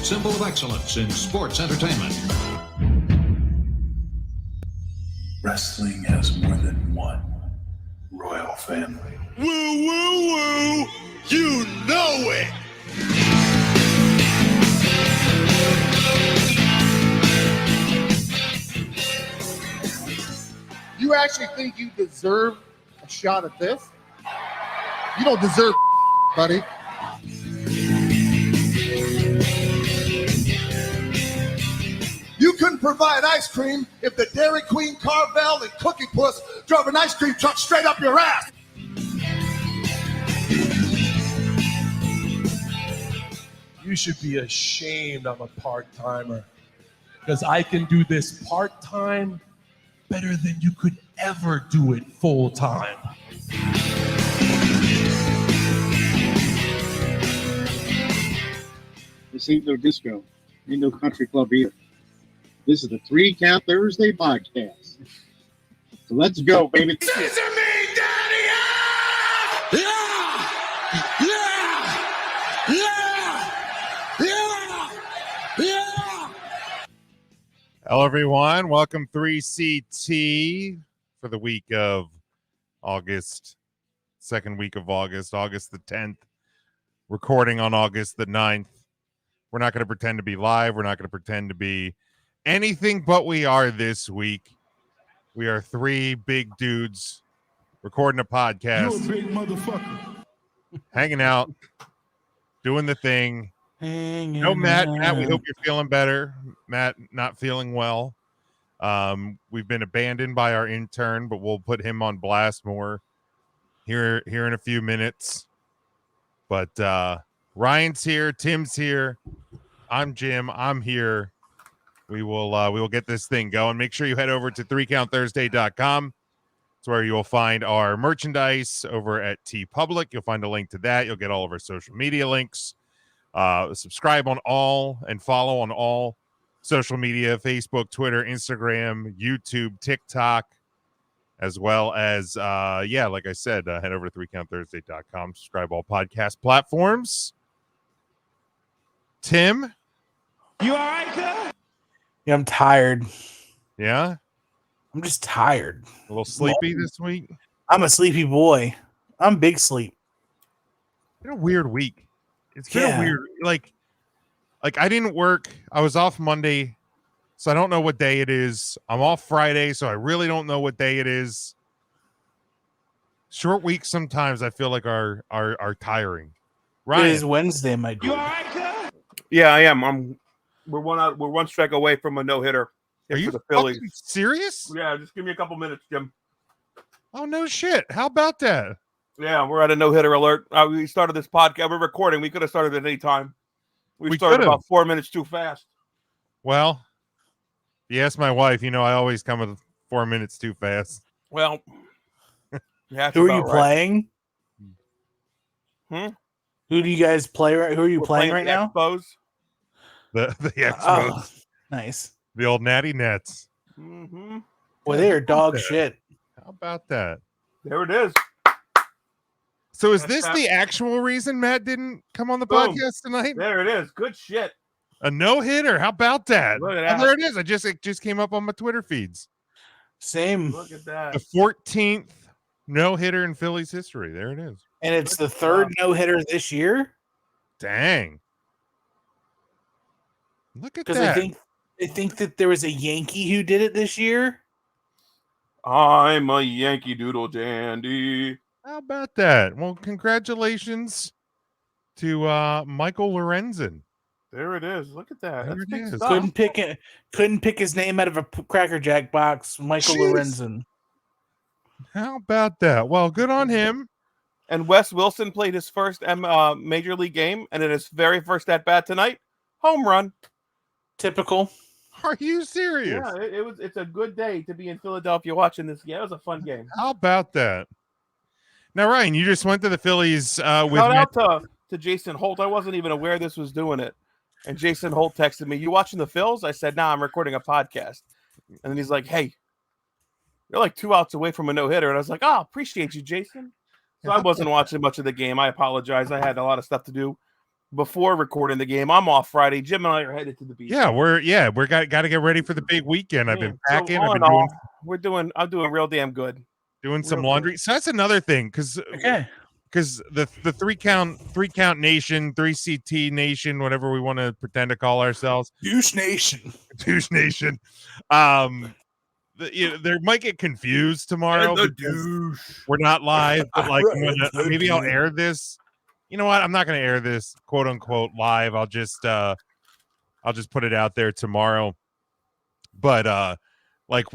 symbol of excellence in sports entertainment. Wrestling has more than one royal family. Woo, woo, woo! You know it! You actually think you deserve a shot at this? You don't deserve, buddy. You couldn't provide ice cream if the Dairy Queen, Carvel, and Cookie Puss drove an ice cream truck straight up your ass. You should be ashamed I'm a part-timer, because I can do this part-time better than you could ever do it full-time. This ain't no disco. Ain't no country club either. This is the 3 Count Thursday podcast. So let's go, baby. Sesame, Daddy! Yeah! Yeah! Yeah! Yeah! Yeah! Hello, everyone. Welcome 3CT for the week of August, second week of August, August the 10th, recording on August the 9th. We're not going to pretend to be live. We're not going to pretend to be anything but we are this week. We are 3 big dudes recording a podcast. You a big motherfucker. Hanging out, doing the thing. No, Matt, we hope you're feeling better. Matt, not feeling well. We've been abandoned by our intern, but we'll put him on blast more here in a few minutes. But Ryan's here, Tim's here. I'm Jim. I'm here. We will get this thing going. Make sure you head over to 3countthursday.com. It's where you'll find our merchandise over at TeePublic. You'll find a link to that. You'll get all of our social media links. Subscribe on all and follow on all social media, Facebook, Twitter, Instagram, YouTube, TikTok, as well as, like I said, head over to 3countthursday.com. Subscribe all podcast platforms. Tim? You all right, cuz? Yeah, I'm tired. Yeah? I'm just tired. A little sleepy this week? I'm a sleepy boy. I'm big sleep. Been a weird week. It's been a weird, like I didn't work. I was off Monday, so I don't know what day it is. I'm off Friday, so I really don't know what day it is. Short weeks sometimes I feel like are tiring. Ryan. It is Wednesday, my dude. You all right, cuz? Yeah, I am. We're one strike away from a no-hitter. Are you for the Phillies? Serious? Yeah, just give me a couple minutes, Jim. Oh, no shit. How about that? Yeah, we're at a no-hitter alert. We started this podcast. We're recording. We could have started at any time. We started could've. about 4 minutes too fast. Well, you ask my wife, I always come with 4 minutes too fast. Well, yeah, Who are you playing? Hmm? Who do you guys play? Who are you playing right now? Expos. The Expos. Oh, nice. The old Natty Nets. Mm-hmm. Well, they are dog shit. How about that? There it is. So is this the actual reason Matt didn't come on the podcast tonight? There it is. Good shit. A no-hitter. How about that? Look at Oh, that. there it is. It just came up on my Twitter feeds. Same. Look at that. The 14th no-hitter in Phillies history. There it is. And it's the third no-hitter this year? Dang. Look at Because that. I think that there was a Yankee who did it this year. I'm a Yankee Doodle dandy. How about that? Well, congratulations to Michael Lorenzen. There it is. Look at that. There That's it big is. stuff. Couldn't pick his name out of a Cracker Jack box. Michael Jeez. Lorenzen. How about that? Well, good on him. And Wes Wilson played his first major league game, and in his very first at bat tonight, home run. Typical. Are you serious? Yeah, it's a good day to be in Philadelphia watching this. Yeah, it was a fun game. How about that? Now, Ryan, you just went to the Phillies with Shout out to Jason Holt. I wasn't even aware this was doing it. And Jason Holt texted me, "You watching the Phils?" I said, "Nah, I'm recording a podcast." And then he's like, "Hey, you're like 2 outs away from a no-hitter." And I was like, "Oh, appreciate you, Jason." So I wasn't watching much of the game. I apologize. I had a lot of stuff to do. before recording the game. I'm off Friday. Jim and I are headed to the beach. Yeah, we're got to get ready for the big weekend. I've been packing. all I've in been all, I'm doing real damn good. doing some laundry. So that's another thing, because the three count nation, 3CT nation, whatever we want to pretend to call ourselves, Douche Nation. They might get confused tomorrow because we're not live, but like maybe I'll air this. You know what? I'm not going to air this quote unquote live. I'll just put it out there tomorrow. But like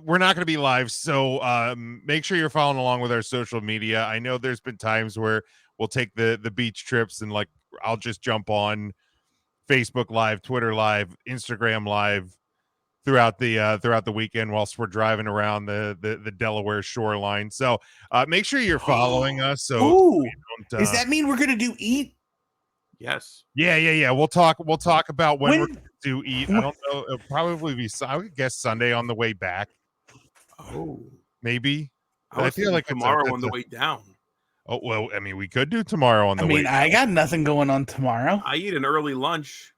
we're not going to be live, so make sure you're following along with our social media. I know there's been times where we'll take the beach trips, and like I'll just jump on Facebook Live, Twitter Live, Instagram Live throughout the weekend whilst we're driving around the Delaware shoreline. So make sure you're following us. So does that mean we're gonna do eat? Yes. Yeah. We'll talk about when we're gonna do eat. I don't know. It'll probably be, I would guess, Sunday on the way back. Oh, maybe. I feel like tomorrow on the way down. Oh well, I mean, we could do tomorrow on the way. I got nothing going on tomorrow. I eat an early lunch.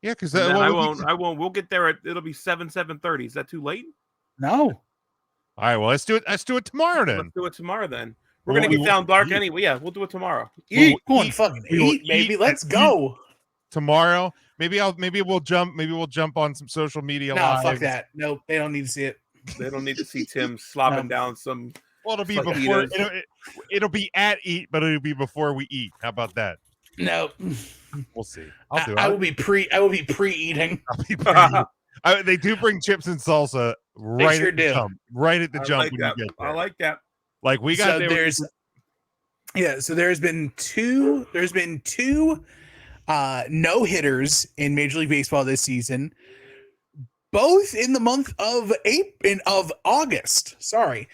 Yeah, because I won't. We'll get there it'll be 7:30. Is that too late? No. All right. Well, let's do it tomorrow then. Let's do it tomorw then. We're gonna get down dark anyway. Yeah, we'll do it tomorrow. Eat, baby. Let's go tomorrow. Maybe we'll jump on some social media. No, fuck that. Nope, they don't need to see it. They don't need to see Tim slopping down some. Well, it'll be before. It'll be at eat, but it'll be before we eat. How about that? No. We'll see. I'll do it. I will be pre-eating. They do bring chips and salsa right at the jump. Right at the jump when you get there. I like that. Like we got so there's been two no hitters in Major League Baseball this season, both in the month of August. Sorry.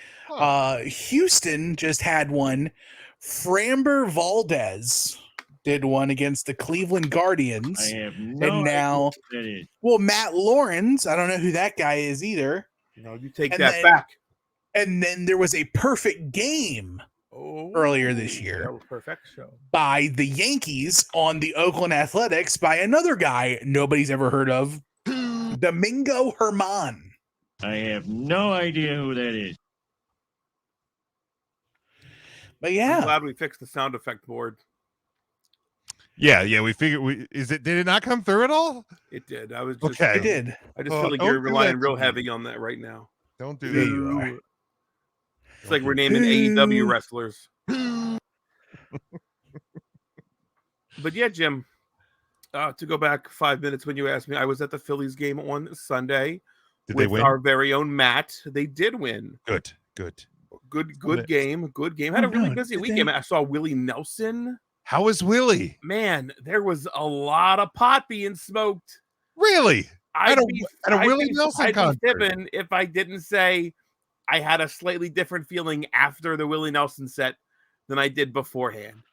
Houston just had one. Framber Valdez did one against the Cleveland Guardians. I have no idea. Well, Matt Lawrence, I don't know who that guy is either. No, you take that back. And then there was a perfect game earlier this year. That was perfect show. By the Yankees on the Oakland Athletics by another guy nobody's ever heard of, Domingo Germán. I have no idea who that is. But yeah. I'm glad we fixed the sound effect board. Yeah, we figured did it not come through at all? It did. I was just It did. I just feel like you're relying real heavy on that right now. Don't do that. You are. It's like we're naming AEW wrestlers. But yeah, Jim, to go back 5 minutes when you asked me, I was at the Phillies game on Sunday with our very own Matt. They did win. Good game. Had a really busy weekend. I saw Willie Nelson. How was Willie? Man, there was a lot of pot being smoked. Really? At a Willie Nelson concert. If I didn't say I had a slightly different feeling after the Willie Nelson set than I did beforehand.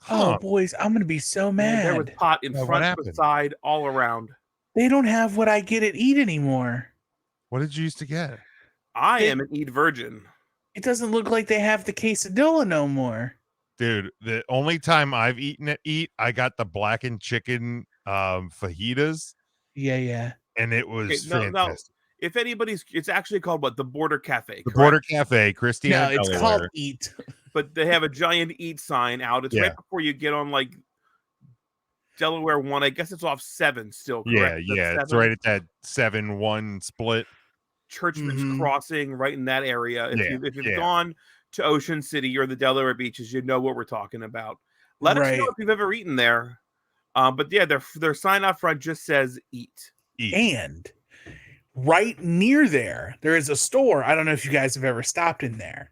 Oh, boys, I'm going to be so mad. There was pot in front, beside, all around. They don't have what I get at Eat anymore. What did you used to get? I am an Eat virgin. It doesn't look like they have the quesadilla no more. Dude, the only time I've eaten at Eat, I got the blackened chicken fajitas. Yeah. And it was fantastic. If it's actually called what? The Border Cafe. The Border Cafe, Christiana. No, it's called Eat. But they have a giant Eat sign out. It's right before you get on like Delaware 1. I guess it's off 7 still. Correct? Yeah. It's right at that 7-1 split. Churchman's Crossing, right in that area. If you've gone to Ocean City or the Delaware beaches, you know what we're talking about. Let us know if you've ever eaten there. But yeah, their sign out front just says Eat. And right near there is a store. I don't know if you guys have ever stopped in there.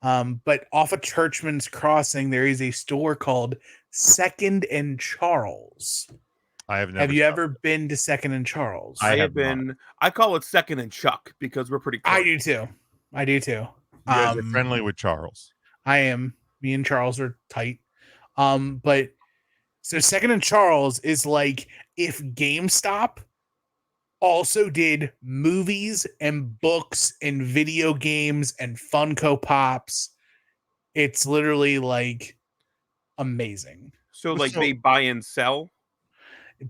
But off of Churchman's Crossing, there is a store called Second and Charles. I have never. Have you ever been to Second and Charles? I have been. Not. I call it Second and Chuck because we're pretty close. I do too. You guys are friendly with Charles. I am. Me and Charles are tight. But so Second and Charles is like if GameStop also did movies and books and video games and Funko Pops. It's literally like amazing. So like they buy and sell.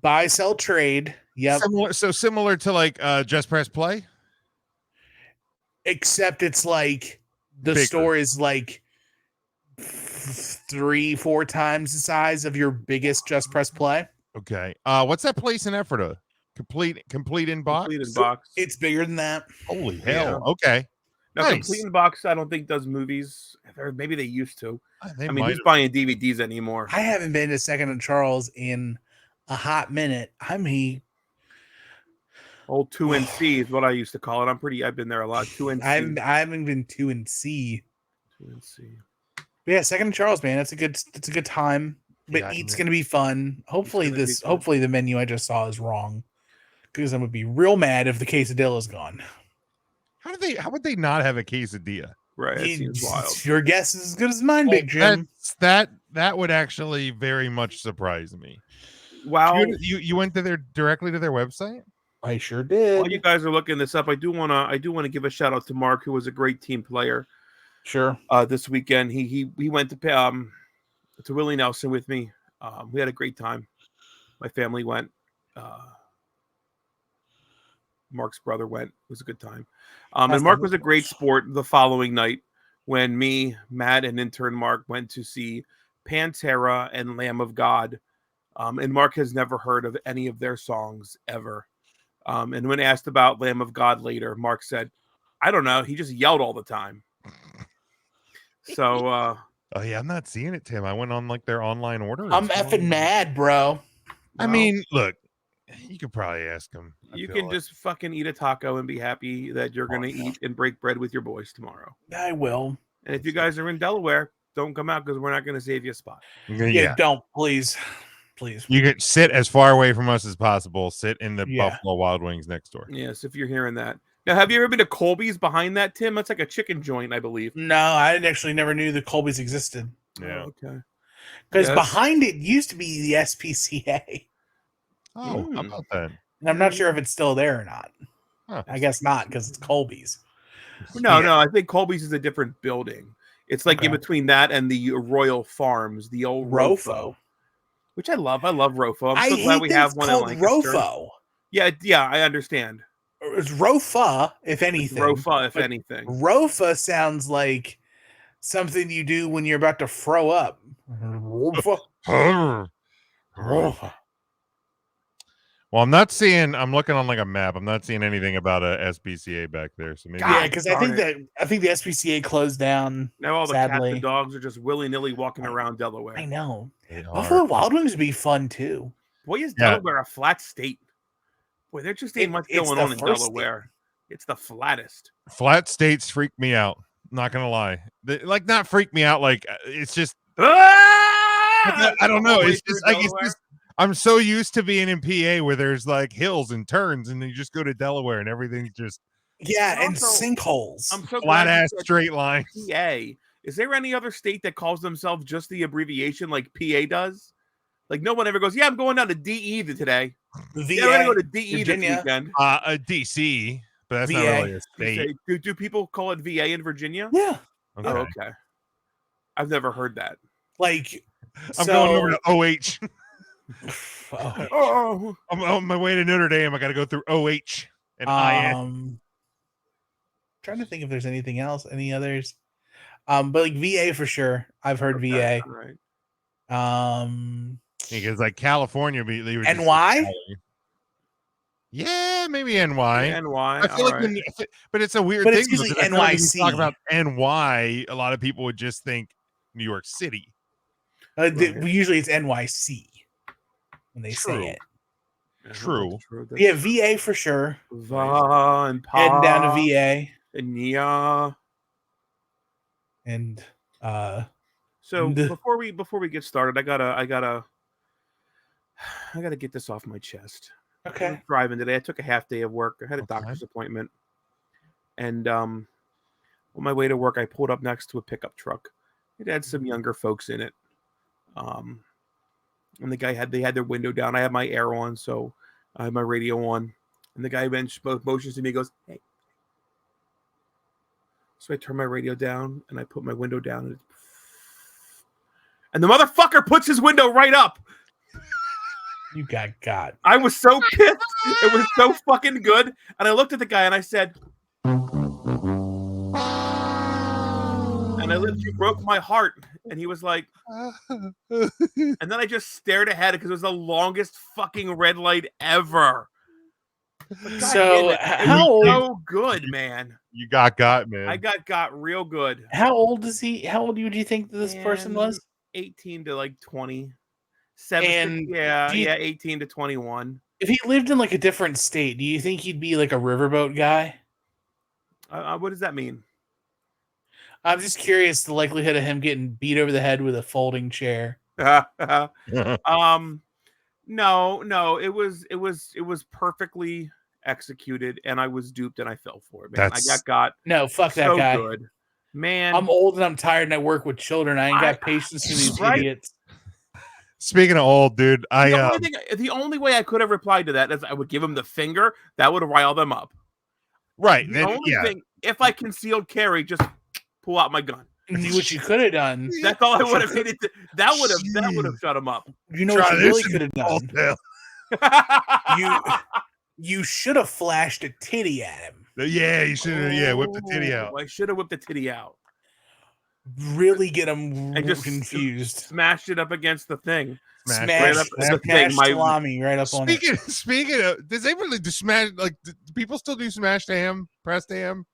Buy, sell, trade. Yep. Similar to like Just Press Play. Except it's like the Bigger. store is like 3-4 times the size of your biggest Just Press Play. Okay. What's that place in Ephrata? Complete in box. Complete in box. It's bigger than that. Holy hell! Yeah. Okay. Now, Nice. Complete in Box, I don't think does movies. Or maybe they used to. They I mean, might who's have. buying DVDs anymore? I haven't been to Second and Charles in a hot minute. I mean, Old 2NC is what I used to call it. I've been there a lot. 2NC. I haven't been 2NC. 2NC. But yeah, Second and Charles, man, it's a good time. But Yeah, it's gonna be fun. Hopefully gonna be fun. hopefully the menu I just saw is wrong. Because I'm gonna be real mad if the quesadilla is gone. How would they not have a quesadilla? Right. It seems wild. Your guess is as good as mine, Big Jim. That would actually very much surprise me. Wow. You went to directly to their website? I sure did. While you guys are looking this up, I do wanna give a shout out to Mark, who was a great team player. Sure. This weekend he went to Willie Nelson with me. We had a great time. My family went. Mark's brother went. It was a good time. And Mark was a great sport the following night when me, Matt, and intern Mark went to see Pantera and Lamb of God. And Mark has never heard of any of their songs ever. And when asked about Lamb of God later, Mark said, I don't know. He just yelled all the time. So, oh yeah, I'm not seeing it, Tim. I went on like their online order. I'm effing mad, bro. I mean, look, you could probably ask him. You can just fucking eat a taco and be happy that you're going to eat and break bread with your boys tomorrow. I will. And if you guys are in Delaware, don't come out because we're not going to save you a spot. Yeah, don't, please. Please. You could sit as far away from us as possible. Sit in the Yeah. Buffalo Wild Wings next door. Yes, if you're hearing that. Now, have you ever been to Colby's behind that, Tim? That's like a chicken joint, I believe. No, I actually never knew the Colby's existed. Yeah. Oh, okay. Because Yes. behind it used to be the SPCA. Oh, how about that? And I'm not sure if it's still there or not. Huh. I guess not, because it's Colby's. No, I think Colby's is a different building. It's like in Okay. between that and the Royal Farms, the old Rofo. which I love. I love Rofo. I'm I so glad hate we that have it's one in called Lancaster. Rofo. Yeah, I understand. It's Rofa, if anything. Rofa, if But anything. Rofa sounds like something you do when you're about to throw up. Rofa. Rofa. Well, I'm looking on like a map. I'm not seeing anything about a SPCA back there. So maybe Yeah, because I think the SPCA closed down. Now all the sadly. cats and dogs are just willy-nilly walking around Delaware. I know. they Buffalo are. Wild Wings would be fun too. Boy, is Yeah. Delaware a flat state. Boy, there just ain't much It's going the on in first Delaware. It's the flattest. Flat states freak me out. Not gonna lie. Like not freak me out. Like it's just I don't know. It's just like I'm so used to being in PA where there's like hills and turns, and then you just go to Delaware and everything's just Yeah, and Also, sinkholes. I'm so flat glad you ass said straight lines. PA. Is there any other state that calls themselves just the abbreviation like PA does? Like no one ever goes, yeah, I'm going down to DE today. VA, Yeah, we're gonna go to DE Virginia. this weekend. DC, but that's not VA. really a state. Do people call it VA in Virginia? Yeah, Okay. Oh, okay. I've never heard that. like I'm going over to OH. Oh, Oh, I'm on my way to Notre Dame. I got to go through OH and IS. trying to think if there's anything else, any others. But like VA for sure. I've heard VA. all right. Because like California, they would just NY? say Cali. Yeah, maybe NY. NY. I feel like, but it's a weird But thing. it's usually because I feel like when you NYC. talk about NY, a lot of people would just think New York City. Usually it's NYC when they True. say it. True. Yeah, VA for sure. Va and Pa Heading down to VA and yeah. and So The- before we get started, I gotta get this off my chest. I okay. was driving today. I took a half day of work. I had a Okay. doctor's appointment, and on my way to work, I pulled up next to a pickup truck. It had some younger folks in it, and the guy they had their window down. I had my air on, so I had my radio on, and the guy motions to me, goes, "Hey." So I turned my radio down and I put my window down, And the motherfucker puts his window right up. You got. I was so pissed. It was so fucking good. And I looked at the guy and I said, and I literally broke my heart. And he was like, and then I just stared ahead because it was the longest fucking red light ever. So how old? So good, man. You got, man. I got real good. How old is he? How old would you think this person was? 18 to like 20. 18 to 21. If he lived in like a different state, do you think he'd be like a riverboat guy? What does that mean? I'm just curious the likelihood of him getting beat over the head with a folding chair. No, it was perfectly executed, and I was duped, and I fell for it. Man, I got no, fuck that so guy. Good. Man, I'm old and I'm tired, and I work with children. I ain't got patience for these idiots. Speaking of old, dude, the only way I could have replied to that is I would give him the finger. That would rile them up. Right. The only thing, if I concealed carry, just pull out my gun. What you could have done. That's all I would have needed. That would have shut him up. You know what you really could have done? You should have flashed a titty at him. Yeah, you should have. Yeah, whipped the titty out. I should have whipped the titty out. Really get him and just confused. Smashed it up against the thing. Smash salami right up on it. Speaking of, does anybody do smash? Like, do people still do smashed ham, pressed ham?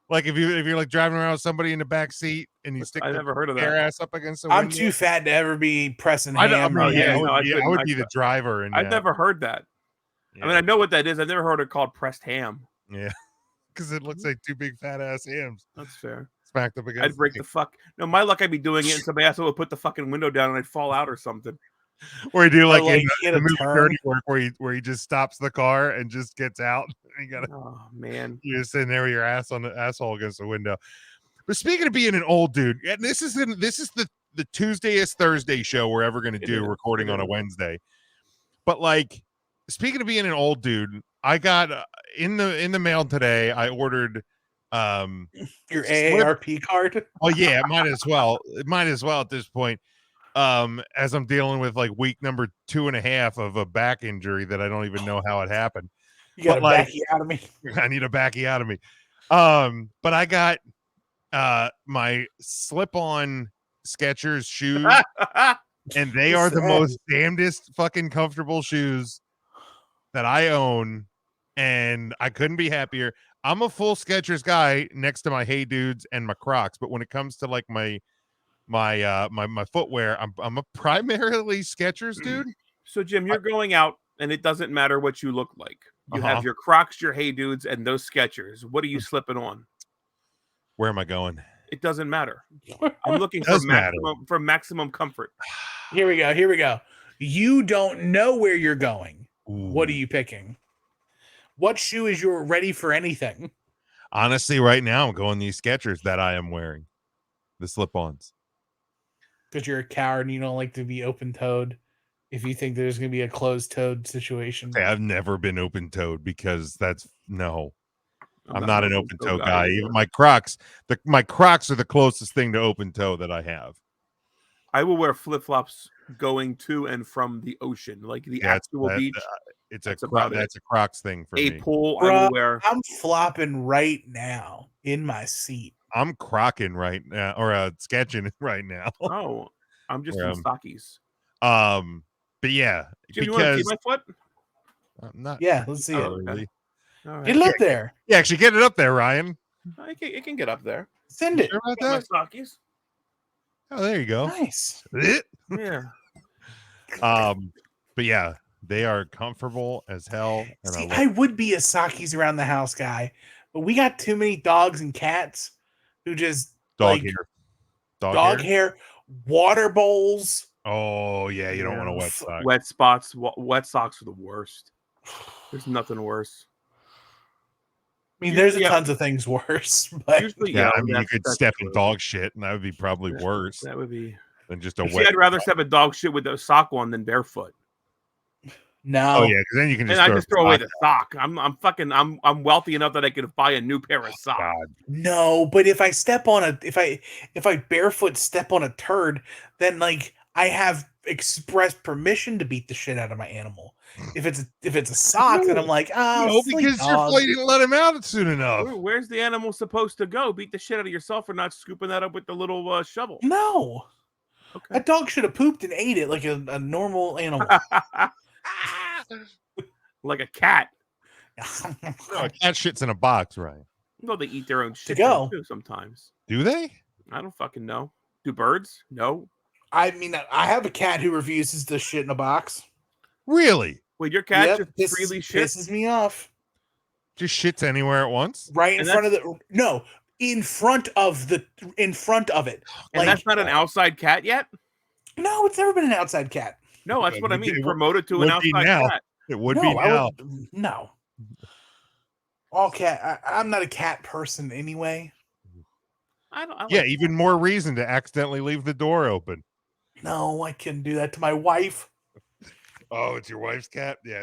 Like if you're like driving around with somebody in the back seat and you stick never heard of that. their ass up against the window. I'm too fat to ever be pressing ham. I would be the driver. And I've never heard that. Yeah. I mean, I know what that is. I've never heard it called pressed ham. Yeah, because it looks like two big fat ass hams. That's fair. Smacked up against. I'd break the fuck. No, my luck, I'd be doing it, and somebody else would put the fucking window down, and I'd fall out or something. Or you do like in the movie Dirty Work, where he just stops the car and just gets out. And you gotta, oh man, you're just sitting there with your ass on the asshole against the window. But speaking of being an old dude, and this is the Tuesday is Thursday show we're ever going to do, recording on a Wednesday. But like, speaking of being an old dude, I got in the mail today. I ordered your AARP card. Oh yeah, might as well at this point. As I'm dealing with like week number 2.5 of a back injury that I don't even know how it happened. You got a backiotomy. I need a backiotomy. But I got my slip-on Skechers shoes, and they are the most damnedest fucking comfortable shoes that I own, and I couldn't be happier. I'm a full Skechers guy next to my Hey Dudes and my Crocs, but when it comes to like my footwear, I'm a primarily Skechers dude. So Jim, you're going out and it doesn't matter what you look like. You have your Crocs, your Hey Dudes, and those Skechers. What are you slipping on? Where am I going? It doesn't matter. I'm looking for maximum comfort. Here we go. You don't know where you're going. Ooh. What are you picking? What shoe is your ready for anything? Honestly, right now I'm going these Skechers that I am wearing, the slip-ons. Because you're a coward and you don't like to be open-toed. If you think there's going to be a closed-toed situation, I've never been open-toed because I'm not an open-toe guy. Even my Crocs, my Crocs are the closest thing to open-toe that I have. I will wear flip-flops going to and from the ocean, like the actual beach. That's a Crocs thing for me. A pool, I will wear. I'm flopping right now in my seat. I'm crocking right now, or sketching right now. Oh, I'm just in stockies. But yeah, Jim, you want to see my foot? I'm not. Yeah, let's see it. Really. Right. Get it up there. Yeah, actually, get it up there, Ryan. It can get up there. Send it. Sure about My that? stockies. Oh, there you go. Nice. Yeah. But yeah, they are comfortable as hell. And See, I would be a Sakis around the house guy, but we got too many dogs and cats who just dog hair, water bowls. Oh yeah, you don't want a wet sock. Wet spots. Wet socks are the worst. There's nothing worse. I mean, there's tons of things worse. But usually, I mean, you could step in dog shit, and that would be probably worse. That would be than just a wet. I'd rather step in dog shit with a sock on than barefoot. No. Oh yeah, because then you can just. And I just throw away the sock. I'm wealthy enough that I could buy a new pair of socks. God. No, but if I step on if I barefoot step on a turd, then like I have expressed permission to beat the shit out of my animal. If it's a sock, then I'm like, No, sleep, because your dog. fight didn't let him out soon enough. Where's the animal supposed to go? Beat the shit out of yourself for not scooping that up with the little shovel. No. Okay. That dog should have pooped and ate it like a normal animal. Like a cat. No, a cat shits in a box, right? Well, they eat their own shit go. too sometimes. Do they? I don't fucking know. Do birds? No. I mean, I have a cat who refuses to shit in a box. Really? Wait, your cat Yep, just freely shits? pisses me off. Just shits anywhere at once? Right in And front of the in front of it. And that's not an outside cat yet? No, it's never been an outside cat. No, that's what I mean. It Promoted to an would be outside now. cat. It would No, be now. no. All cat. I'm not a cat person anyway. I like Yeah, even more reason to accidentally leave the door open. No, I couldn't do that to my wife. Oh, it's your wife's cat? Yeah,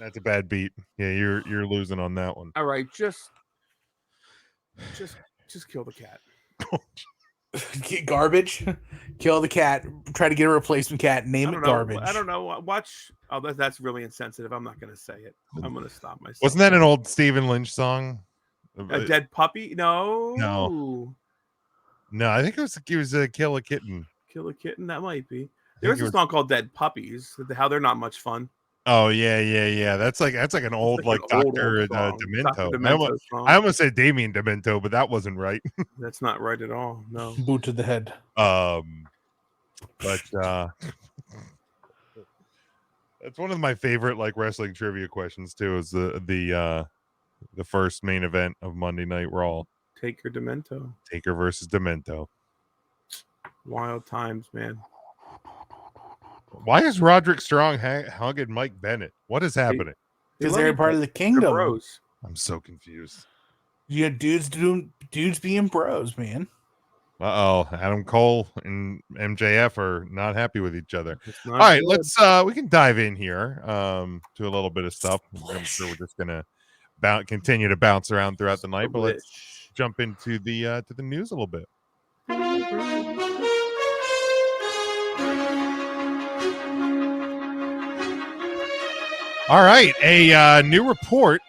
that's a bad beat. Yeah, you're losing on that one. All right, just kill the cat. Get garbage. Kill the cat. Try to get a replacement cat. Name it garbage. I don't know. Watch. Oh, that's really insensitive. I'm not going to say it. I'm going to stop myself. Wasn't that an old Stephen Lynch song? A dead puppy? No. No, I think it was a Kill a Kitten. Kill a kitten? That might be. There's a song called Dead Puppies. How they're not much fun. Oh yeah. That's like an old like like an Dr. old song. Demento. Dr. Demento song. I almost said Damien Demento, but that wasn't right. That's not right at all. No. Boot to the head. But that's one of my favorite like wrestling trivia questions too. Is the first main event of Monday Night Raw. Taker Demento. Taker versus Demento. Wild times, man. Why is Roderick Strong hugging Mike Bennett? What is happening? Because they're part of the kingdom. Bros. I'm so confused. Yeah, dudes being bros, man. Adam Cole and MJF are not happy with each other. All right, let's we can dive in here to a little bit of stuff. I'm sure we're just gonna continue to bounce around throughout the night, but let's jump into the news a little bit. All right, a new report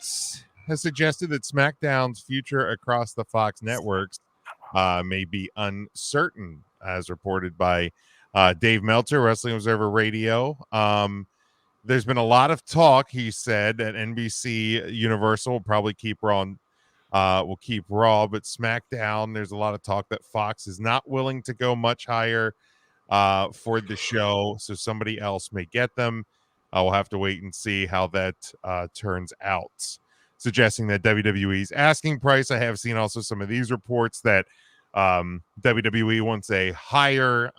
has suggested that SmackDown's future across the Fox networks may be uncertain, as reported by Dave Meltzer, Wrestling Observer Radio. There's been a lot of talk, he said, that NBC Universal will probably keep Raw, but SmackDown, there's a lot of talk that Fox is not willing to go much higher for the show, so somebody else may get them. We'll have to wait and see how that turns out. Suggesting that WWE's asking price. I have seen also some of these reports that WWE wants a higher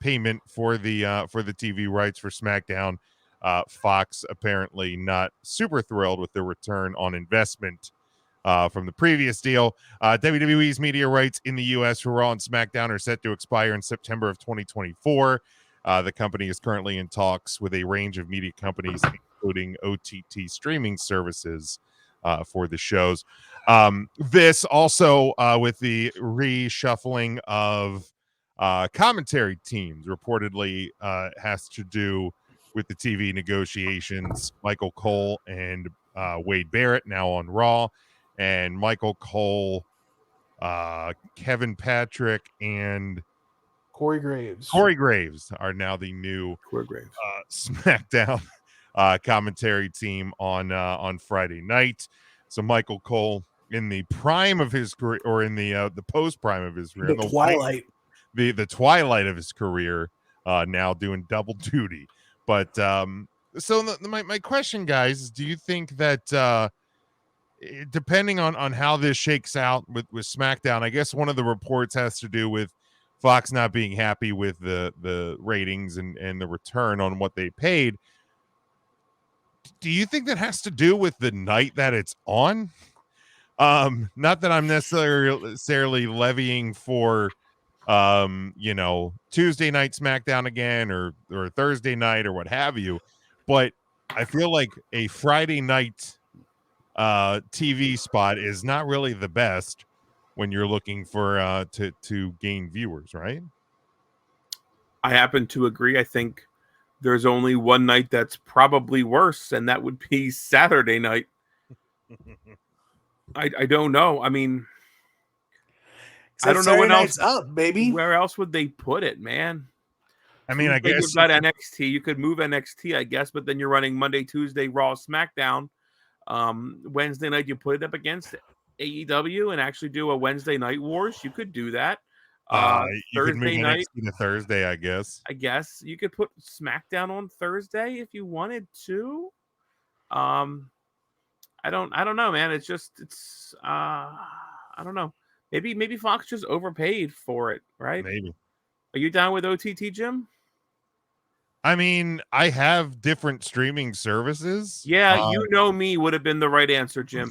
payment for the TV rights for SmackDown. Fox apparently not super thrilled with the return on investment from the previous deal. WWE's media rights in the U.S. for Raw and SmackDown are set to expire in September of 2024. The company is currently in talks with a range of media companies, including OTT streaming services for the shows. This also with the reshuffling of commentary teams reportedly has to do with the TV negotiations. Michael Cole and Wade Barrett now on Raw, and Michael Cole, Kevin Patrick, and Corey Graves are now the new Corey Graves. SmackDown commentary team on Friday night. So Michael Cole in the prime of his career, or in the post prime of his career, the twilight I happen to agree. I think there's only one night that's probably worse, and that would be Saturday night. I don't know. I mean, I don't know what else. Up, baby. Where else would they put it, man? I mean, I guess you've got NXT. You could move NXT, I guess, but then you're running Monday, Tuesday, Raw, SmackDown. Wednesday night, you put it up against AEW and actually do a Wednesday Night Wars. You could do that. you could move Thursday night NXT to Thursday, I guess. I guess you could put SmackDown on Thursday if you wanted to. I don't know, man. I don't know. Maybe Fox just overpaid for it, right? Maybe. Are you down with OTT, Jim? I mean, I have different streaming services. Yeah, you know me would have been the right answer, Jim.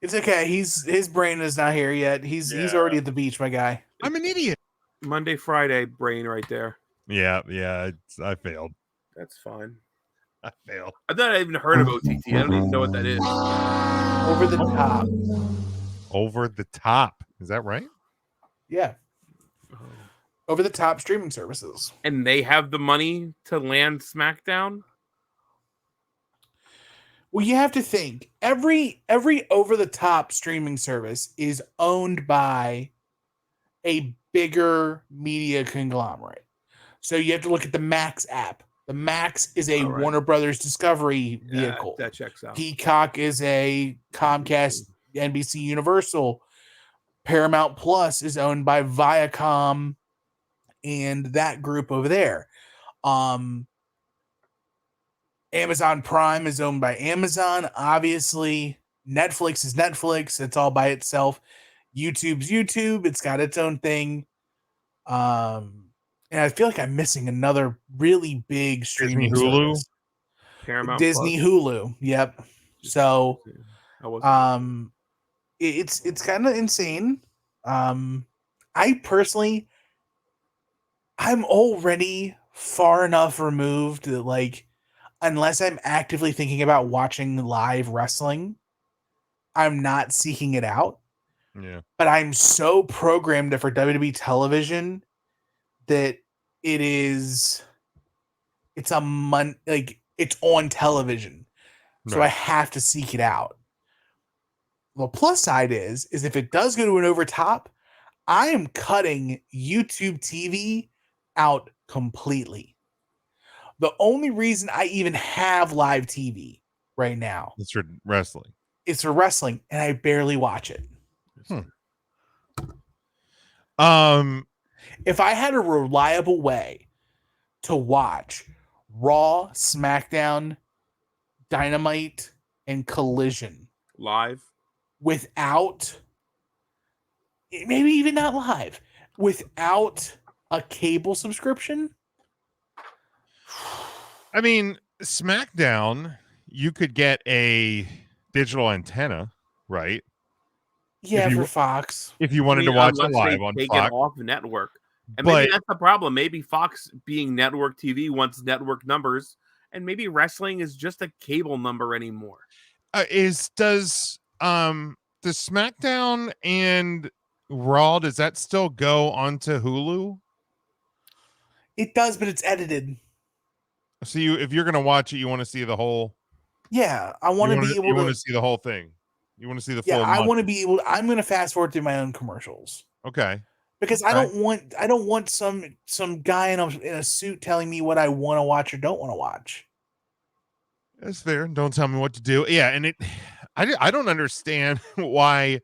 It's okay. His brain is not here yet. He's already at the beach, my guy. I'm an idiot. Monday, Friday brain right there. Yeah, I failed. That's fine. I failed. I've not even heard of OTT. I don't even know what that is. Over the top. Over the top. Is that right? Yeah. Over the top streaming services. And they have the money to land SmackDown? Well, you have to think every over the top streaming service is owned by a bigger media conglomerate. So you have to look at the Max app. The Max is a Warner Brothers Discovery vehicle. That checks out. Peacock is a Comcast, NBC Universal. Paramount Plus is owned by Viacom and that group over there. Amazon Prime is owned by Amazon. Obviously, Netflix is Netflix. It's all by itself. YouTube's YouTube. It's got its own thing. And I feel like I'm missing another really big streaming Hulu. service. Paramount Disney Plus. Hulu. Yep. So it's kind of insane. I personally, I'm already far enough removed that, like, unless I'm actively thinking about watching live wrestling, I'm not seeking it out. Yeah. But I'm so programmed for WWE television that it's on television. So I have to seek it out. The plus side is if it does go to an overtop, I am cutting YouTube TV out completely. The only reason I even have live TV right now is for wrestling. It's for wrestling, and I barely watch it. If I had a reliable way to watch Raw, SmackDown, Dynamite, and Collision live without, maybe even not live, without a cable subscription. I mean, SmackDown, you could get a digital antenna, right? Yeah, for Fox. If you wanted to watch it live on take Fox. it off network. And maybe that's the problem. Maybe Fox being network TV wants network numbers, and maybe wrestling is just a cable number anymore. Does SmackDown and Raw, does that still go onto Hulu? It does, but it's edited. So if you're gonna watch it, you want to see the whole. Yeah, I want to be able to. You want to see the whole thing. You want to see the full. Yeah, I want to be able. I'm going to fast forward through my own commercials. Okay. Because I don't want some guy in a suit telling me what I want to watch or don't want to watch. That's fair. Don't tell me what to do. Yeah, and I don't understand why.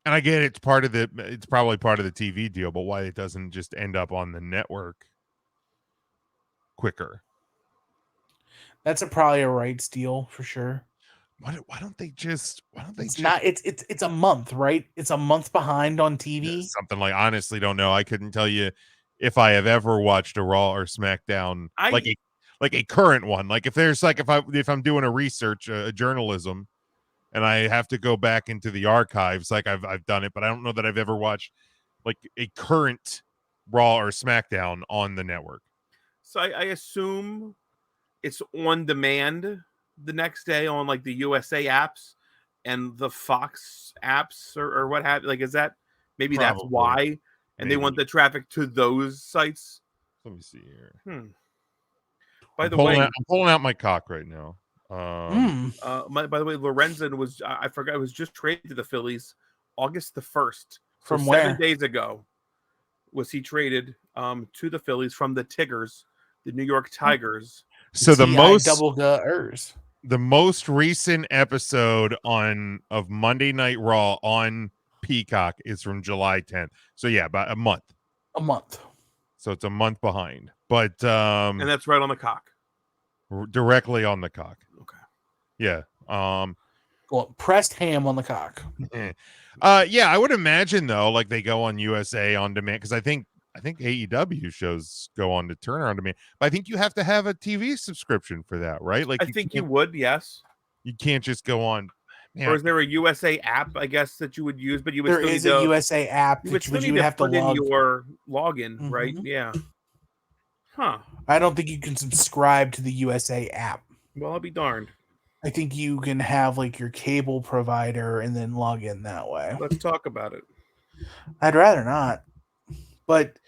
And I get it's probably part of the TV deal, but why it doesn't just end up on the network quicker. That's probably a rights deal for sure. Why don't they just? It's a month, right? It's a month behind on TV. Yeah, something like, honestly, don't know. I couldn't tell you if I have ever watched a Raw or SmackDown like a current one. Like if I'm doing a research, a journalism, and I have to go back into the archives, like I've done it, but I don't know that I've ever watched like a current Raw or SmackDown on the network. So I assume it's on demand the next day on like the USA apps and the Fox apps or what have you. Like, is that maybe Probably. that's why? and they want the traffic to those sites. Let me see here. By I'm the way, I'm pulling out my cock right now. by the way, Lorenzen was I forgot was just traded to the Phillies August the 1st. From so where? 7 days ago was he traded to the Phillies from the Tigers, the New York Tigers. So the most recent episode of Monday Night Raw on Peacock is from July 10th. So yeah, about a month. So it's a month behind. But and that's right on the cock. Directly on the cock. Okay. Yeah. Well, pressed ham on the cock. Yeah, I would imagine though, like they go on USA on demand, because I think AEW shows go on to Turner on demand. But I think you have to have a TV subscription for that, right? Like I think you would, yes. You can't just go on. Or is there a USA app, I guess, that you would use? But you would there is a USA app you would that still you would have to put in log your login, right? Yeah. Huh. I don't think you can subscribe to the USA app. Well, I'll be darned. I think you can have like your cable provider and then log in that way. Let's talk about it. I'd rather not. But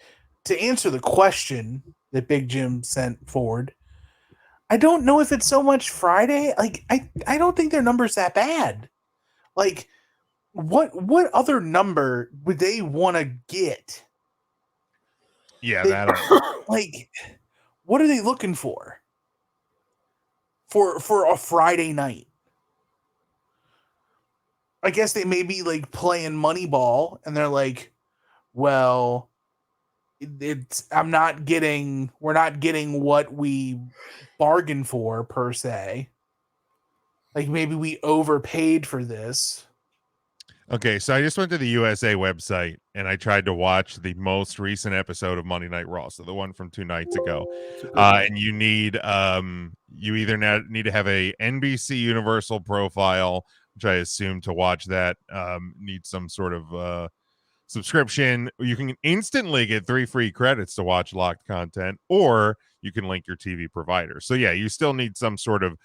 to answer the question that Big Jim sent forward, I don't know if it's so much Friday. Like I don't think their number's that bad. Like what other number would they want to get? Yeah, that like what are they looking for a Friday night? I guess they may be like playing Moneyball and they're like, well, we're not getting what we bargained for per se. Like maybe we overpaid for this. Okay, so I just went to the USA website and I tried to watch the most recent episode of Monday Night Raw, so the one from 2 nights ago. And you need you either need to have a NBC Universal profile, which I assume to watch that need some sort of subscription. You can instantly get 3 free credits to watch locked content, or you can link your TV provider. So yeah, you still need some sort of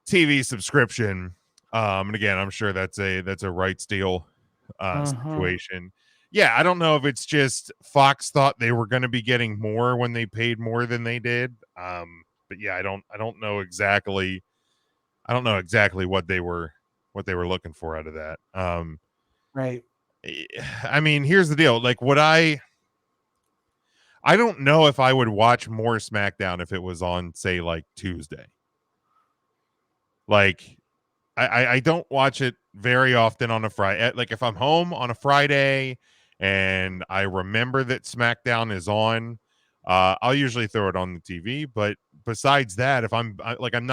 TV subscription. And again, I'm sure that's a rights deal situation. Yeah, I don't know if it's just Fox thought they were going to be getting more when they paid more than they did. But yeah, I don't know exactly what they were looking for out of that. Right. I mean, here's the deal. Like, I don't know if I would watch more SmackDown if it was on, say, like Tuesday. Like, I don't watch it very often on a Friday. Like, if I'm home on a Friday and I remember that SmackDown is on, I'll usually throw it on the TV. But besides that, if I'm not going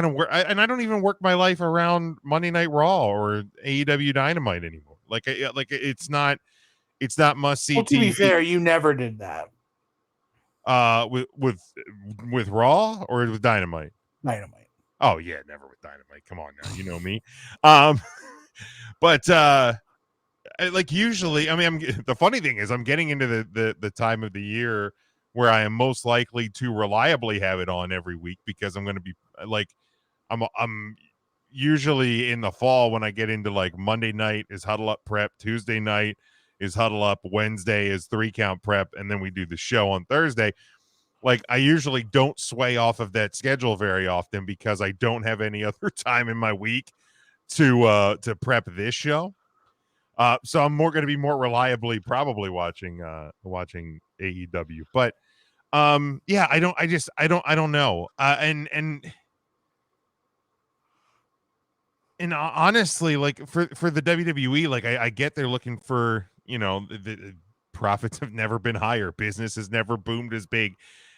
to work, and I don't even work my life around Monday Night Raw or AEW Dynamite anymore. Like it's not must see. Well, to be fair, you never did that. With Raw or with Dynamite? Dynamite. Oh yeah, never with Dynamite. Come on now, you know me. But like usually, I mean, the funny thing is, I'm getting into the time of the year where I am most likely to reliably have it on every week, because I'm going to be like, I'm usually in the fall when I get into like Monday night is Huddle Up Prep, Tuesday night is Huddle Up, Wednesday is 3 Count Prep, and then we do the show on Thursday. Like, I usually don't sway off of that schedule very often because I don't have any other time in my week to prep this show. So I'm going to be more reliably probably watching AEW. But yeah, I don't know. And honestly, like for the WWE, like I get they're looking for, the profits have never been higher. Business has never boomed as big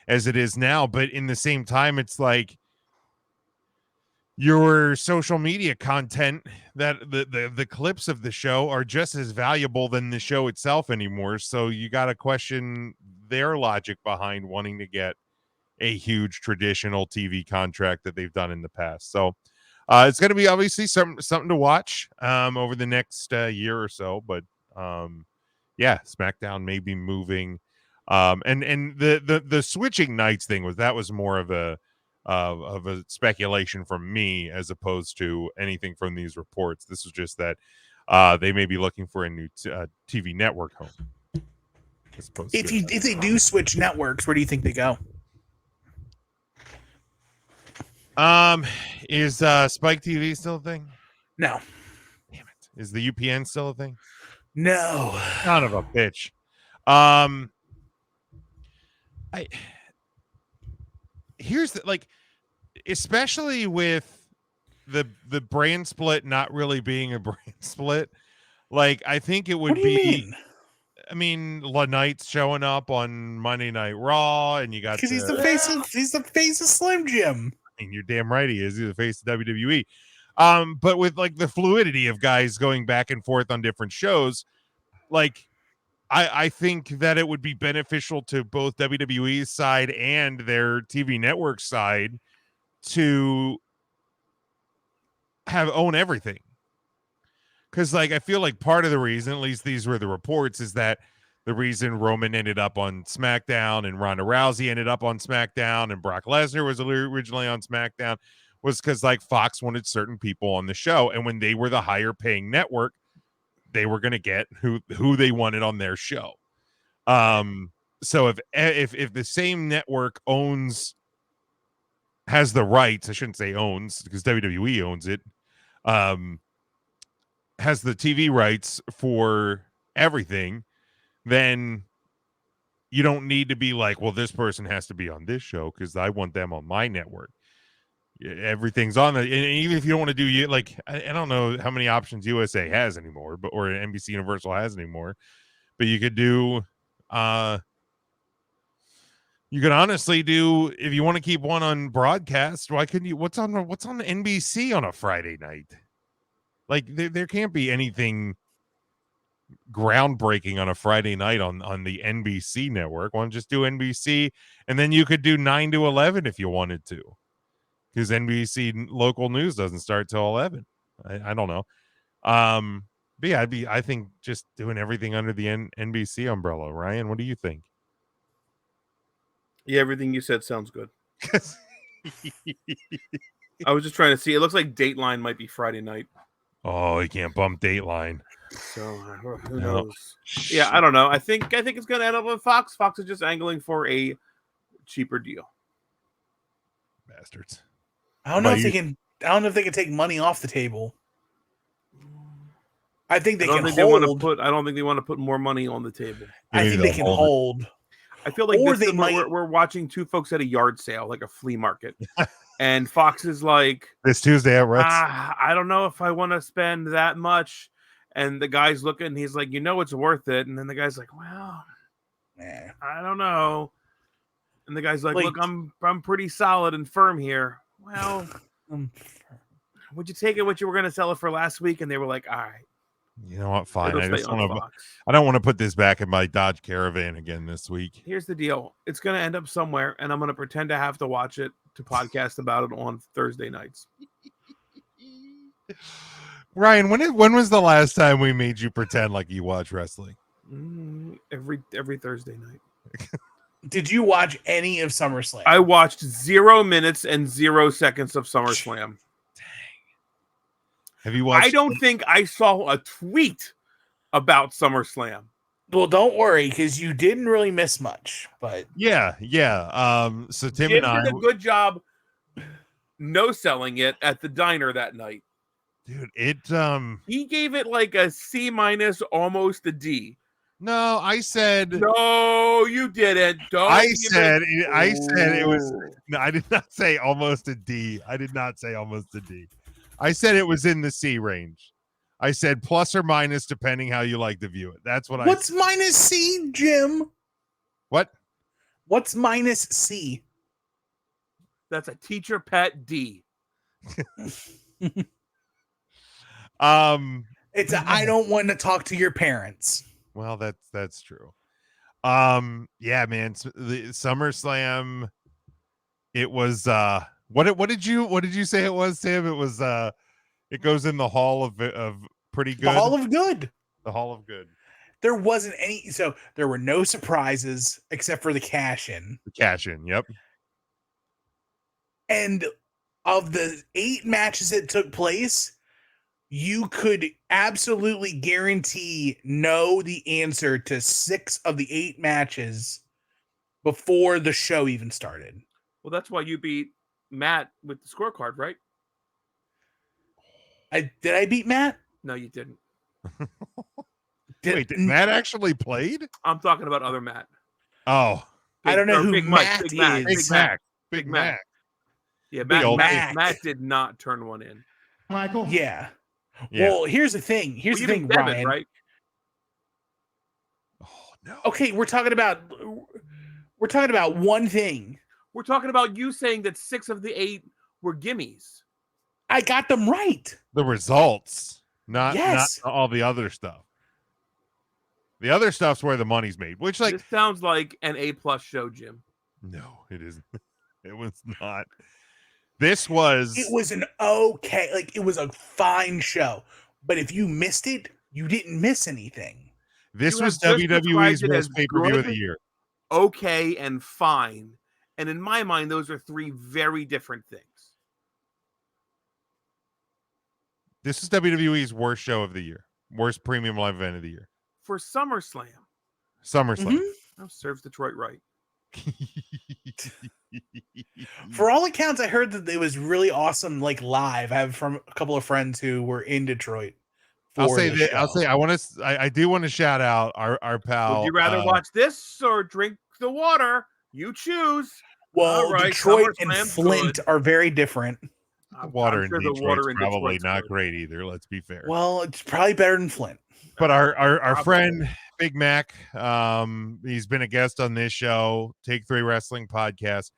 as it is now. But in the same time, it's like your social media content, that the clips of the show are just as valuable than the show itself anymore. So you got to question their logic behind wanting to get a huge traditional TV contract that they've done in the past. So it's going to be obviously something to watch over the next year or so. But yeah, SmackDown may be moving. And the switching nights thing was more of a speculation from me as opposed to anything from these reports. This was just that they may be looking for a new TV network home. If they do switch networks, where do you think they go? Is Spike TV still a thing? No. Damn it. Is the UPN still a thing? No. Son of a bitch. Here's the, like, especially with the brand split not really being a brand split, like, I think it would What do you be mean? I mean, La Knight's showing up on Monday Night Raw, and you got Because he's the face of Slim Jim. I mean, you're damn right he is. He's the face of WWE. But with like the fluidity of guys going back and forth on different shows, like I think that it would be beneficial to both WWE's side and their TV network side to own everything. Because, like, I feel like part of the reason, at least these were the reports, is that the reason Roman ended up on SmackDown and Ronda Rousey ended up on SmackDown and Brock Lesnar was originally on SmackDown was because, like, Fox wanted certain people on the show. And when they were the higher paying network, they were going to get who they wanted on their show. So if the same network has the rights, I shouldn't say owns because WWE owns it, has the TV rights for everything, then you don't need to be like, well, this person has to be on this show because I want them on my network. Everything's on and even if you don't want to do like, I don't know how many options USA has anymore, or NBC Universal has anymore, but you could do, you could honestly do, if you want to keep one on broadcast, why couldn't you? What's on NBC on a Friday night? Like there can't be anything groundbreaking on a Friday night on the NBC network. Why don't you just do NBC, and then you could do 9 to 11 if you wanted to, because NBC local news doesn't start till 11. I don't know. But yeah, I think just doing everything under the NBC umbrella. Ryan, what do you think? Yeah, everything you said sounds good. I was just trying to see. It looks like Dateline might be Friday night. Oh, you can't bump Dateline. So who knows? Yeah, I don't know. I think it's going to end up with Fox. Fox is just angling for a cheaper deal. Bastards. I don't know if they can take money off the table. I think they can hold. I don't think they want to put more money on the table. I think they can hold. I feel like we're watching two folks at a yard sale, like a flea market. And Fox is like, this Tuesday at Rex. I don't know if I want to spend that much. And the guy's looking, and he's like, it's worth it. And then the guy's like, well, I don't know. And the guy's like, look, I'm pretty solid and firm here. Well, would you take it what you were going to sell it for last week? And they were like, all right. You know what? Fine. I don't want to put this back in my Dodge Caravan again this week. Here's the deal. It's going to end up somewhere, and I'm going to pretend to have to watch it to podcast about it on Thursday nights. Ryan, when was the last time we made you pretend like you watch wrestling? Every Thursday night. Did you watch any of SummerSlam? I watched 0 minutes and 0 seconds of SummerSlam. Have you watched? I don't think I saw a tweet about SummerSlam. Well, don't worry, because you didn't really miss much. But yeah. So Tim Jim and I did a good job no selling it at the diner that night. Dude, he gave it like a C-, almost a D. No, I said no. You didn't. I said it was. No, I did not say almost a D. I did not say almost a D. I said it was in the C range. I said plus or minus depending how you like to view it. That's what What's minus C, Jim? What? What's minus C? That's a teacher pet D. It's a, I don't want to talk to your parents. Well, that's true. Yeah, man. The SummerSlam. It was what did you say it was, Tim? It was it goes in the Hall of pretty good. The Hall of Good. The Hall of Good. There wasn't any, so there were no surprises except for the cash in. The cash in, yep. And of the 8 matches that took place, you could absolutely guarantee know the answer to 6 of the 8 matches before the show even started. Well, that's why you beat Matt with the scorecard, right? Did I beat Matt? No, you didn't. Wait, did Matt actually played? I'm talking about other Matt. Oh, I don't know who Big Matt Big Mac, is. Big Mac. Big Mac. Yeah, Big old Matt did not turn one in. Michael? Yeah. Yeah. Well, here's the thing. Here's Well, the you thing, beat Devin, Ryan. right? Oh no. Okay, we're talking about one thing. We're talking about you saying that 6 of the 8 were gimmies. I got them right. The results, not Yes. all the other stuff. The other stuff's where the money's made, which like This sounds like an A+ show, Jim. no, it isn't. It was not. This was It was an okay, like it was a fine show. But if you missed it, you didn't miss anything. this You was have just WWE's described it as most pay-per-view of good. the year. Okay and fine. And in my mind, those are 3 very different things. This is WWE's worst show of the year. Worst premium live event of the year. For SummerSlam, SummerSlam. that serves Detroit right. For all accounts, I heard that it was really awesome, like live. I have from a couple of friends who were in Detroit. I'll for say the that. show. I'll say I do want to shout out our pal. Would you rather watch this or drink the water? You choose. Well, All right, Detroit and SummerSlam's Flint good. are very different. water I'm in sure the Detroit's water in probably Detroit's not good. great either. Let's be fair. Well, it's probably better than Flint. But our Probably. friend Big Mac, he's been a guest on this show, Take 3 Wrestling Podcast.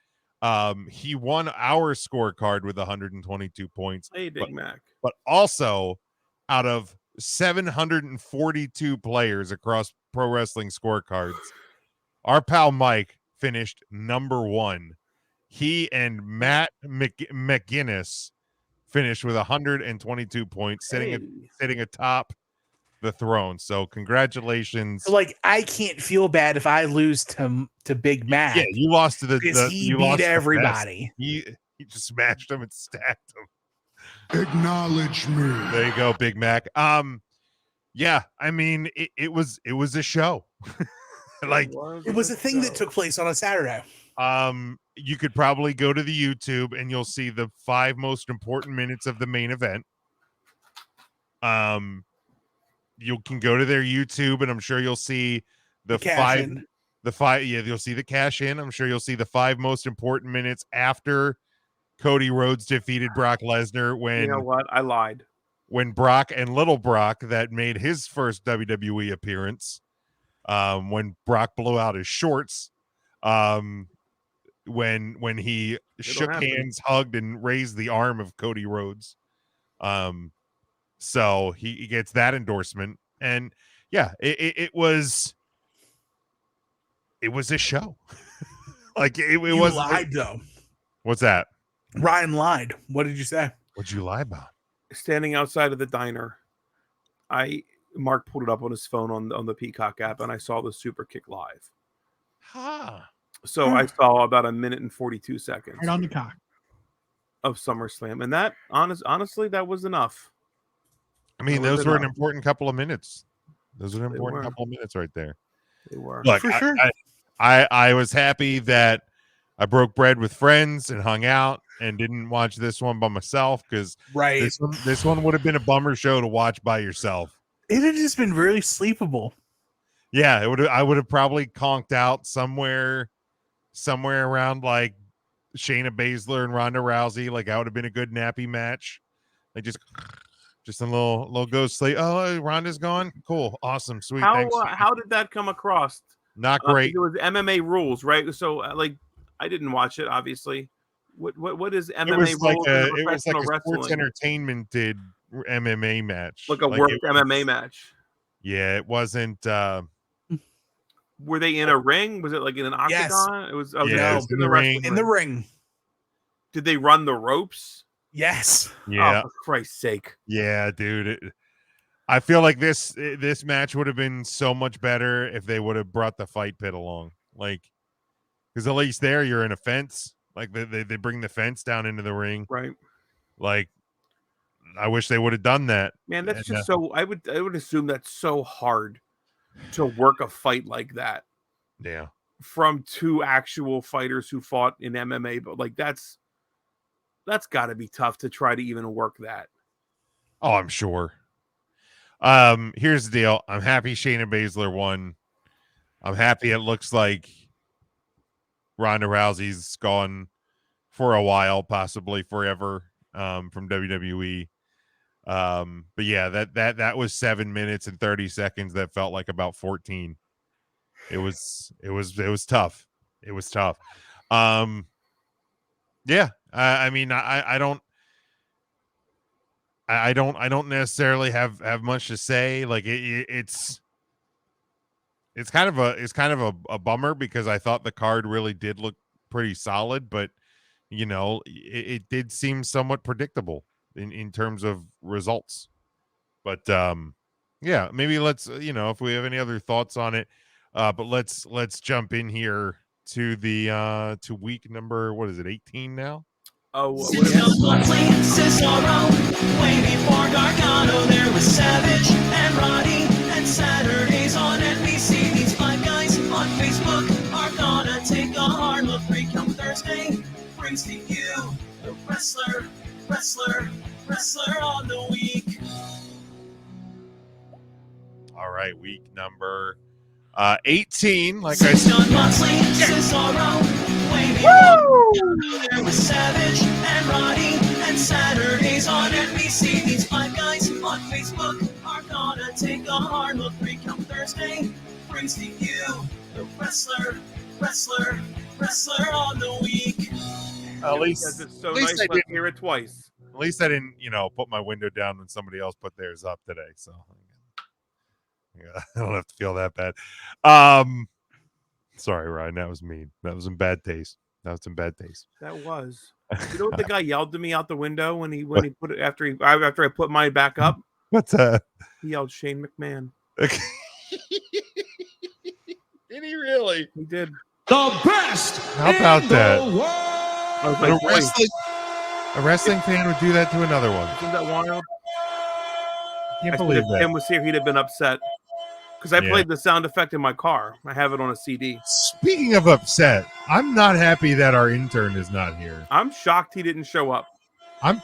He won our scorecard with 122 points. Hey, Big Mac. But also out of 742 players across pro wrestling scorecards, our pal Mike finished number 1. He and Matt McGinnis finished with 122 points, sitting atop the throne. So congratulations. So, like, I can't feel bad if I lose to Big Mac. Yeah, you lost to because he you lost beat to the everybody. best. He just smashed them and stacked them. Acknowledge me. There you go, Big Mac. Yeah, I mean it was a show. Like It was a thing that took place on a Saturday. you could probably go to the YouTube and you'll see the 5 most important minutes of the main event. You can go to their YouTube and I'm sure you'll see the you'll see the cash in. I'm sure you'll see the 5 most important minutes after Cody Rhodes defeated Brock Lesnar when You know what? I lied. when Brock and Little Brock that made his first WWE appearance, when Brock blew out his shorts, when he shook hands, hugged, and raised the arm of Cody Rhodes. So he gets that endorsement. And yeah, it was a show. Like it was lied though. What's that? Ryan lied. What did you say? What'd you lie about? Standing outside of the diner, Mark pulled it up on his phone on the Peacock app, and I saw the Super Kick live. So I saw about 1 minute and 42 seconds Right on the cock. of SummerSlam, and that honestly, that was enough. I mean, That was those were an enough. important couple of minutes. Those were an They important were. couple of minutes right there. They were. Look, For sure. I was happy that I broke bread with friends and hung out and didn't watch this one by myself because Right. this one would have been a bummer show to watch by yourself. It had just been really sleepable. Yeah, I would have probably conked out somewhere around like Shayna Baszler and Ronda Rousey. Like that would have been a good nappy match. Like just a little ghost sleep. Oh, Ronda's gone. Cool, awesome, sweet. Thanks. How did that come across? Not great. It was MMA rules, right? So like, I didn't watch it, obviously. What is MMA It was rules? like in it was like professional a sports wrestling? entertainment did MMA match, Like a worked MMA match. Yeah, it wasn't. Were they in a ring? Was it like in an Yes. octagon? It was. Yeah, it it was was in the ring. In the ring. Did they run the ropes? Yes. Yeah, Oh, for Christ's sake! yeah, dude. I feel like this match would have been so much better if they would have brought the fight pit along, like because at least there you're in a fence. Like they bring the fence down into the ring, Right. like I wish they would have done that. Man, that's And, just so. I would assume that's so hard to work a fight like that yeah. from two actual fighters who fought in MMA. But like that's got to be tough to try to even work that. Oh, I'm sure. Here's the deal. I'm happy Shayna Baszler won. I'm happy it looks like Ronda Rousey's gone for a while, possibly forever, from WWE. But yeah, that was 7 minutes and 30 seconds. That felt like about 14. It was tough. It was tough. Yeah. I mean, I don't necessarily have much to say. Like it's kind of a bummer because I thought the card really did look pretty solid, but it did seem somewhat predictable in terms of results. But yeah, maybe let's if we have any other thoughts on it, but let's jump in here to the to week number, what is it, 18 now? Oh, what is Cesaro, way before Gargano, there was Savage and Roddy, and Saturdays on NBC. These five guys on Facebook are gonna take a hard look. Come Thursday brings to you the wrestler on the week. All right, week number 18. Like I said, there was Savage and Roddy, and Saturdays on NBC. These five guys on Facebook are gonna take a hard look. Come Thursday brings to you the wrestler on the week. at least Because it's so at least nice I to didn't- hear it twice. At least I didn't, put my window down when somebody else put theirs up today. So yeah, I don't have to feel that bad. Sorry, Ryan. That was mean. That was in bad taste. That was in bad taste. That was. You know what the guy yelled to me out the window when he put it after I put mine back up? What's that? He yelled Shane McMahon. Did he really? He did. The best. How about in that? The world. I was A like, boy, wrestling fan would do that to another one. isn't that wild? Can't I said believe if that. Tim was here, he'd have been upset. Because I Yeah. played the sound effect in my car. I have it on a CD. Speaking of upset, I'm not happy that our intern is not here. I'm shocked he didn't show up. I'm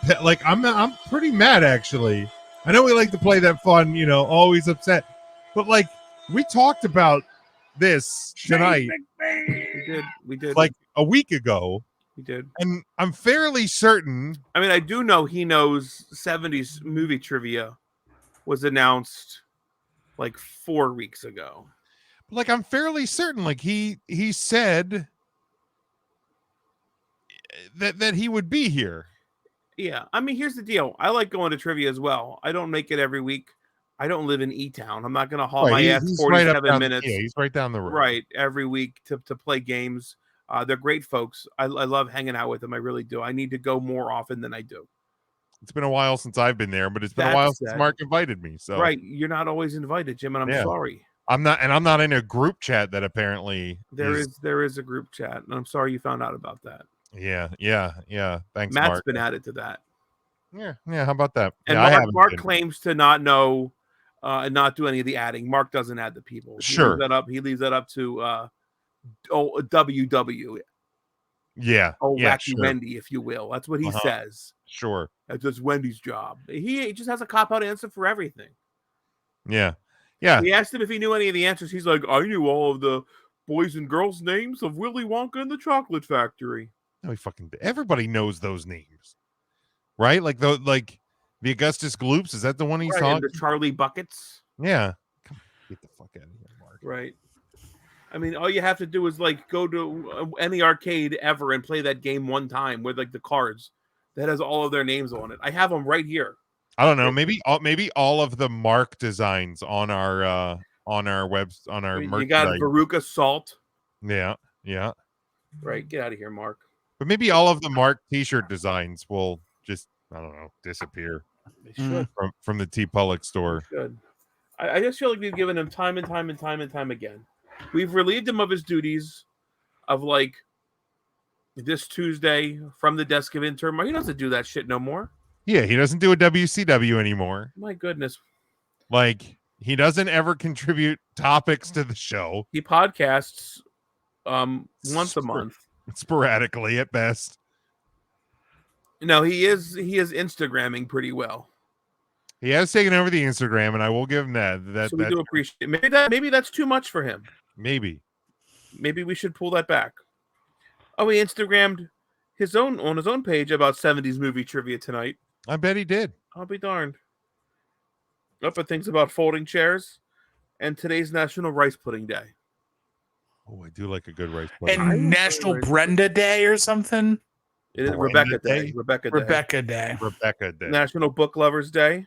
pretty mad actually. I know we like to play that fun, always upset, but like we talked about this tonight, We did. like a week ago, We did. and I'm fairly certain. I mean, I do know he knows 70s movie trivia was announced like 4 weeks ago. Like I'm fairly certain, like he said that he would be here. Yeah, I mean, here's the deal. I like going to trivia as well. I don't make it every week. I don't live in E-Town. I'm not going to haul my ass he's 47 right minutes. He's right down the road. Right, every week to play games. They're great folks. I love hanging out with them. I really do. I need to go more often than I do. It's been a while since I've been there, but it's been That a while since said- Mark invited me. So Right, you're not always invited, Jim, and I'm Yeah. sorry. I'm not in a group chat that apparently There is a group chat, and I'm sorry you found out about that. Yeah. Thanks, Matt's Mark. been added to that. Yeah. How about that? And yeah, I haven't Mark been. claims to not know and not do any of the adding. Mark doesn't add the people. Sure. He leaves that up to WW. Yeah. Wacky sure. Wendy, if you will. That's what he says. Sure. That's just Wendy's job. He just has a cop-out answer for everything. Yeah. We asked him if he knew any of the answers. He's like, I knew all of the boys and girls' names of Willy Wonka and the Chocolate Factory. No, he fucking. Everybody knows those names, right? Like the Augustus Gloops. Is that the one he's Right, talking? and the Charlie Buckets. Yeah. Come on, get the fuck out of here, Mark. Right. I mean, all you have to do is like go to any arcade ever and play that game one time with like the cards that has all of their names on it. I have them right here. I don't know. Maybe all of the Mark designs on our merchandise. You got Veruca Salt. Yeah. Right. Get out of here, Mark. But maybe all of the Mark T-shirt designs will just, I don't know, disappear They should. from the T Public store. Good. I just feel like we've given him time and time and time and time again. We've relieved him of his duties of like this Tuesday from the desk of intern. He doesn't do that shit no more. Yeah, he doesn't do a WCW anymore. My goodness. Like, he doesn't ever contribute topics to the show. He podcasts once a month. Sporadically at best. No, he is Instagramming pretty well. He has taken over the Instagram, and I will give him that. So we do appreciate it. Maybe that's too much for him. Maybe we should pull that back. Oh, he Instagrammed on his own page about 70s movie trivia tonight. I bet he did. I'll be darned. Up at things about folding chairs and today's National Rice Pudding Day. Oh, I do like a good rice pudding. And National Brenda Day or something. It is Brenda Rebecca Day. Rebecca Day. Rebecca Day. National Book Lovers Day.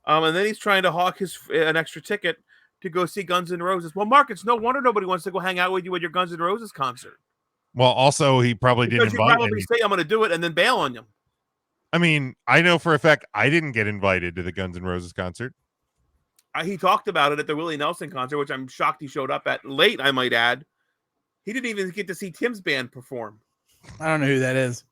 And then he's trying to hawk an extra ticket to go see Guns N' Roses. Well, Mark, it's no wonder nobody wants to go hang out with you at your Guns N' Roses concert. Well, also, he probably didn't invite you probably say, I'm going to do it, and then bail on you. I mean, I know for a fact I didn't get invited to the Guns N' Roses concert. He talked about it at the Willie Nelson concert, which I'm shocked he showed up at late, I might add. He didn't even get to see Tim's band perform. I don't know who that is.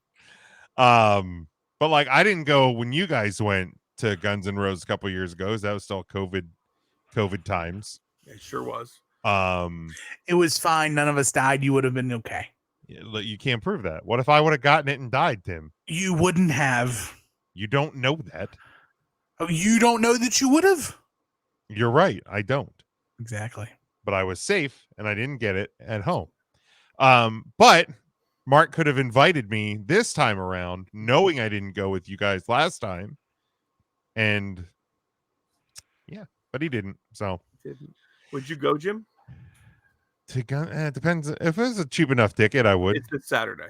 But like, I didn't go when you guys went to Guns N' Roses a couple years ago. That was still COVID times. It sure was. It was fine. None of us died. You would have been okay. You can't prove that. What if I would have gotten it and died, Tim? You wouldn't have. You don't know that. Oh, you don't know that you would have? You're right. I don't. Exactly. But I was safe and I didn't get it at home. But Mark could have invited me this time around, knowing I didn't go with you guys last time. And yeah, but he didn't. So would you go, Jim? It depends. If it was a cheap enough ticket, I would. It's this Saturday.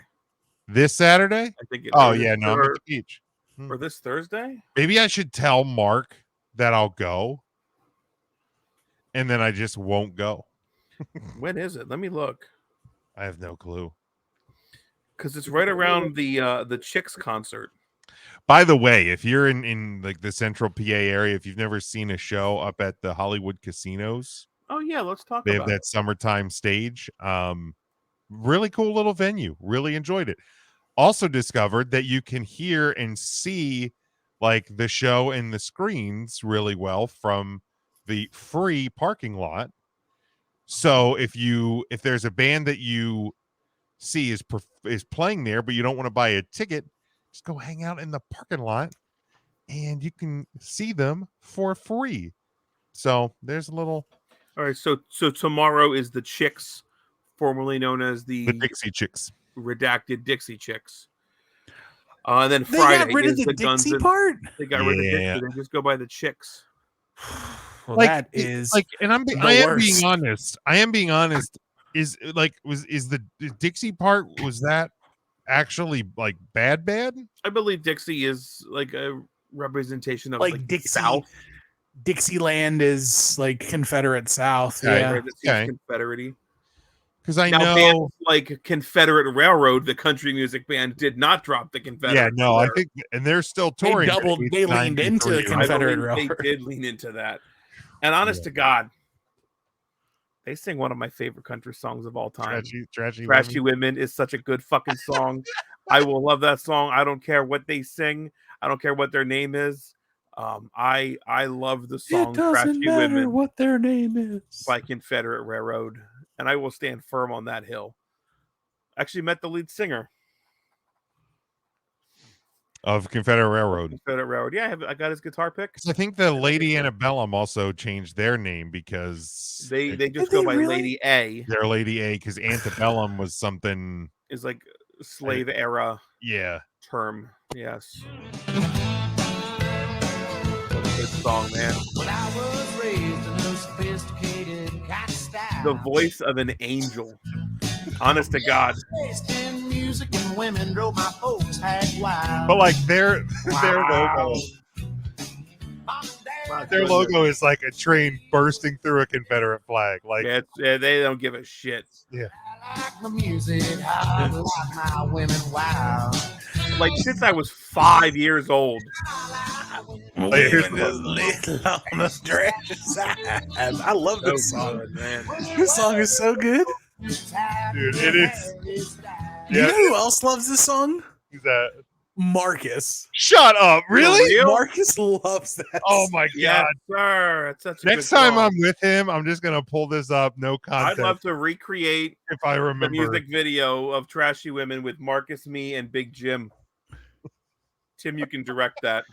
This Saturday? I think. Oh yeah, no, I'm at the beach. Or this Thursday? Maybe I should tell Mark that I'll go, and then I just won't go. When is it? Let me look. I have no clue. Because it's right around the Chicks concert. By the way, if you're in like the central PA area, if you've never seen a show up at the Hollywood casinos, oh yeah, let's talk they about have that summertime stage. Really cool little venue. Really enjoyed it. Also discovered that you can hear and see like the show and the screens really well from the free parking lot. So if there's a band that you see is playing there, but you don't want to buy a ticket, just go hang out in the parking lot and you can see them for free. So there's a little. All right. So tomorrow is the Chicks, formerly known as the Dixie Chicks, redacted Dixie Chicks. And then Friday got rid of the Dixie part. They got rid of Dixie. They just go by the Chicks. Well, like, that is like, and I am being honest. I am being honest. Is the Dixie part, was that actually like bad? I believe Dixie is like a representation of like Dixie South. Dixieland is like Confederate South. Okay. Yeah. Okay. Confederate. Because I now, know bands like Confederate Railroad, the country music band, did not drop the Confederate. Yeah, no, I think, and they're still touring. They leaned into the Confederate Railroad. They did lean into that. And honest to God, they sing one of my favorite country songs of all time. Trashy Women is such a good fucking song. I will love that song. I don't care what they sing. I don't care what their name is. I love the song. It doesn't Trashy matter Women what their name is by Confederate Railroad, and I will stand firm on that hill. Actually met the lead singer of Confederate Railroad. Confederate Railroad. Yeah, I got his guitar pick. I think the Lady Antebellum also changed their name because they just go by Lady A. They're Lady A because Antebellum was something is like slave era. Yeah. Term. Yes. What a good song, man. When I was raised in a sophisticated kind of style. The voice of an angel. Honest to God. Music and women drove my folks wild. But like their logo is like a train bursting through a Confederate flag. Like yeah, they don't give a shit. Yeah. I like the music, I like my women wild. Like since I was 5 years old. I love this song. Good, man. This song is so good. Dude, it is. You know who else loves this song? Who's that? Marcus. Shut up. Really? real? Marcus loves that. Oh my Yes, God. sir. That's such a Next good time song. I'm with him, I'm just going to pull this up. No I'd context. love to recreate if I the remember. music video of Trashy Women with Marcus, me, and Big Jim. Tim, you can direct that.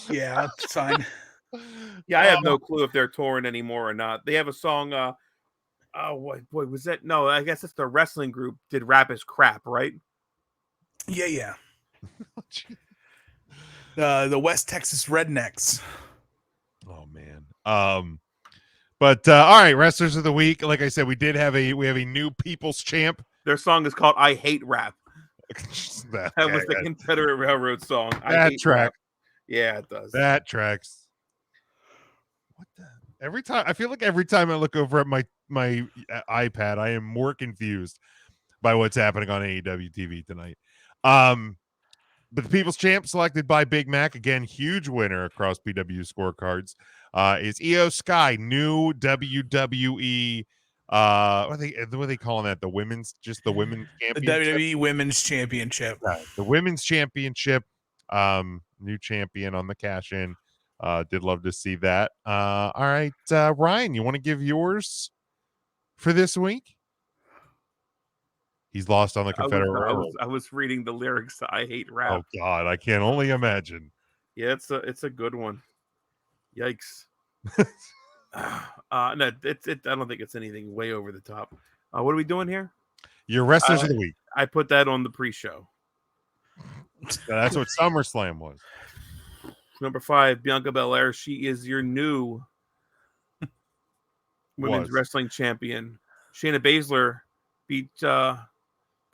Yeah, it's fine. Yeah, I have no clue if they're touring anymore or not. They have a song. Oh boy, was that? No, I guess it's the wrestling group. Did Rap is Crap, right? Yeah. The West Texas Rednecks. Oh man. But all right, wrestlers of the week. Like I said, we have a new people's champ. Their song is called "I Hate Rap." that was the Confederate Railroad song. That track. Rap. Yeah, it does. That tracks. What the? I feel like every time I look over at my iPad, I am more confused by what's happening on AEW TV tonight. But the People's Champ, selected by Big Mac, again, huge winner across PW scorecards, is Io Sky, new WWE. What are they calling that? The women's championship. The WWE Women's Championship. The women's championship. New champion on the cash in. Did love to see that. All right, Ryan, you want to give yours for this week? He's lost on the Confederate Railroad. I was reading the lyrics. I hate rap. Oh God, I can only imagine. Yeah, it's a good one. Yikes. No, I don't think it's anything way over the top. What are we doing here? Your wrestlers of the week. I put that on the pre-show. That's what SummerSlam was. Number 5, Bianca Belair. She is your new women's wrestling champion. Shayna Baszler beat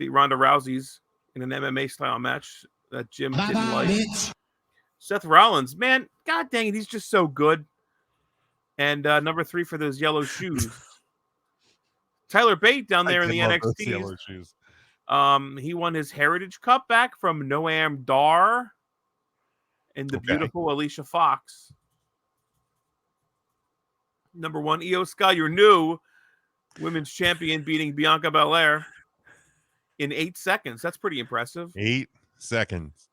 Ronda Rousey's in an MMA style match that Jim didn't like. Bitch. Seth Rollins, man, god dang it, he's just so good. And number 3 for those yellow shoes. Tyler Bate down there in the NXT. Yellow shoes. He won his Heritage Cup back from Noam Dar and the beautiful Alicia Fox. Number 1, Io Sky, your new women's champion, beating Bianca Belair in 8 seconds. That's pretty impressive. 8 seconds.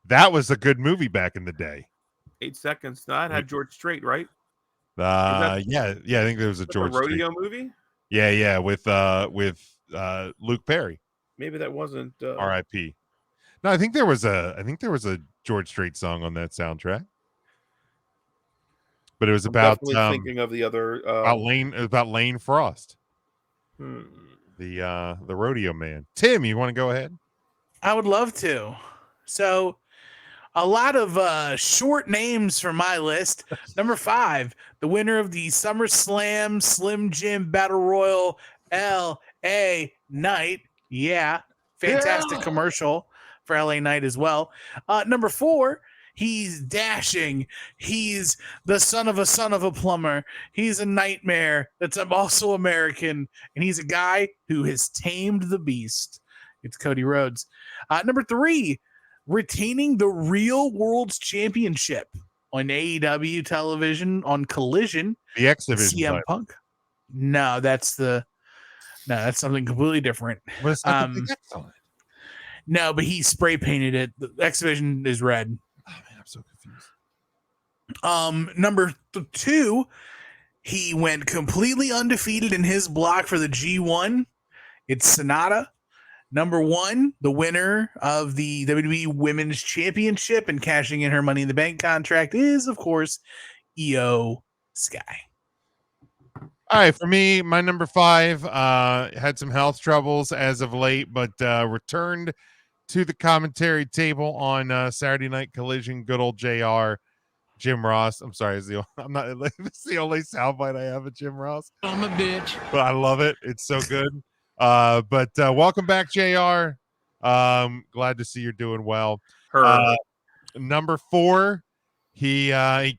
That was a good movie back in the day. 8 seconds. That had George Strait, right? Yeah. I think there was a George rodeo Strait movie. Yeah, with Luke Perry. Maybe that wasn't R.I.P. No, I think there was a George Strait song on that soundtrack. But it was about thinking of the other about Lane Frost. The rodeo man. Tim, you want to go ahead? I would love to. So a lot of short names for my list. Number 5, the winner of the SummerSlam Slim Jim Battle Royal, LA Knight. Yeah, fantastic commercial for LA Knight as well. Number 4, he's dashing. He's the son of a plumber. He's a nightmare that's also American. And he's a guy who has tamed the beast. It's Cody Rhodes. Number 3, retaining the Real World's Championship on AEW television on Collision. The X Division. CM Punk. No, that's something completely different. No, but he spray painted it. The X Division is red. Oh man, I'm so confused. Number 2, he went completely undefeated in his block for the G1. It's Sonata. Number 1, the winner of the WWE Women's Championship and cashing in her Money in the Bank contract is, of course, Io Sky. All right, for me, my number 5 had some health troubles as of late, but returned to the commentary table on Saturday Night Collision. Good old JR, Jim Ross. I'm sorry, it's the only soundbite I have of Jim Ross. I'm a bitch, but I love it. It's so good. But welcome back, JR. Glad to see you're doing well. Number 4, he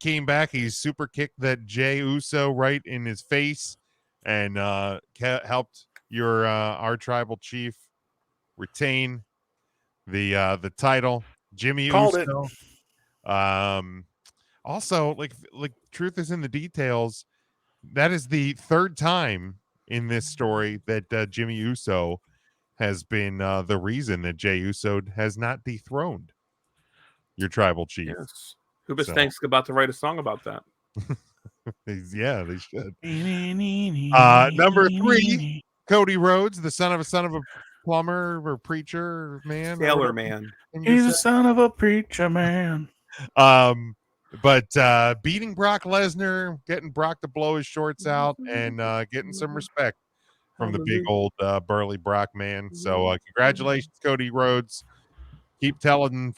came back. He super kicked that Jey Uso right in his face and helped our tribal chief retain the title. Jimmy Called Uso. Also, like truth is in the details. That is the 3rd time in this story that Jimmy Uso has been the reason that Jey Uso has not dethroned your tribal chief. Yes. Hubis So. Thanks about to write a song about that. Yeah, they should. Number 3, Cody Rhodes, the son of a plumber or preacher man. Sailor Man. He's a son of a preacher man. But beating Brock Lesnar, getting Brock to blow his shorts out, and getting some respect from the big old burly Brock man. So congratulations, Cody Rhodes. Keep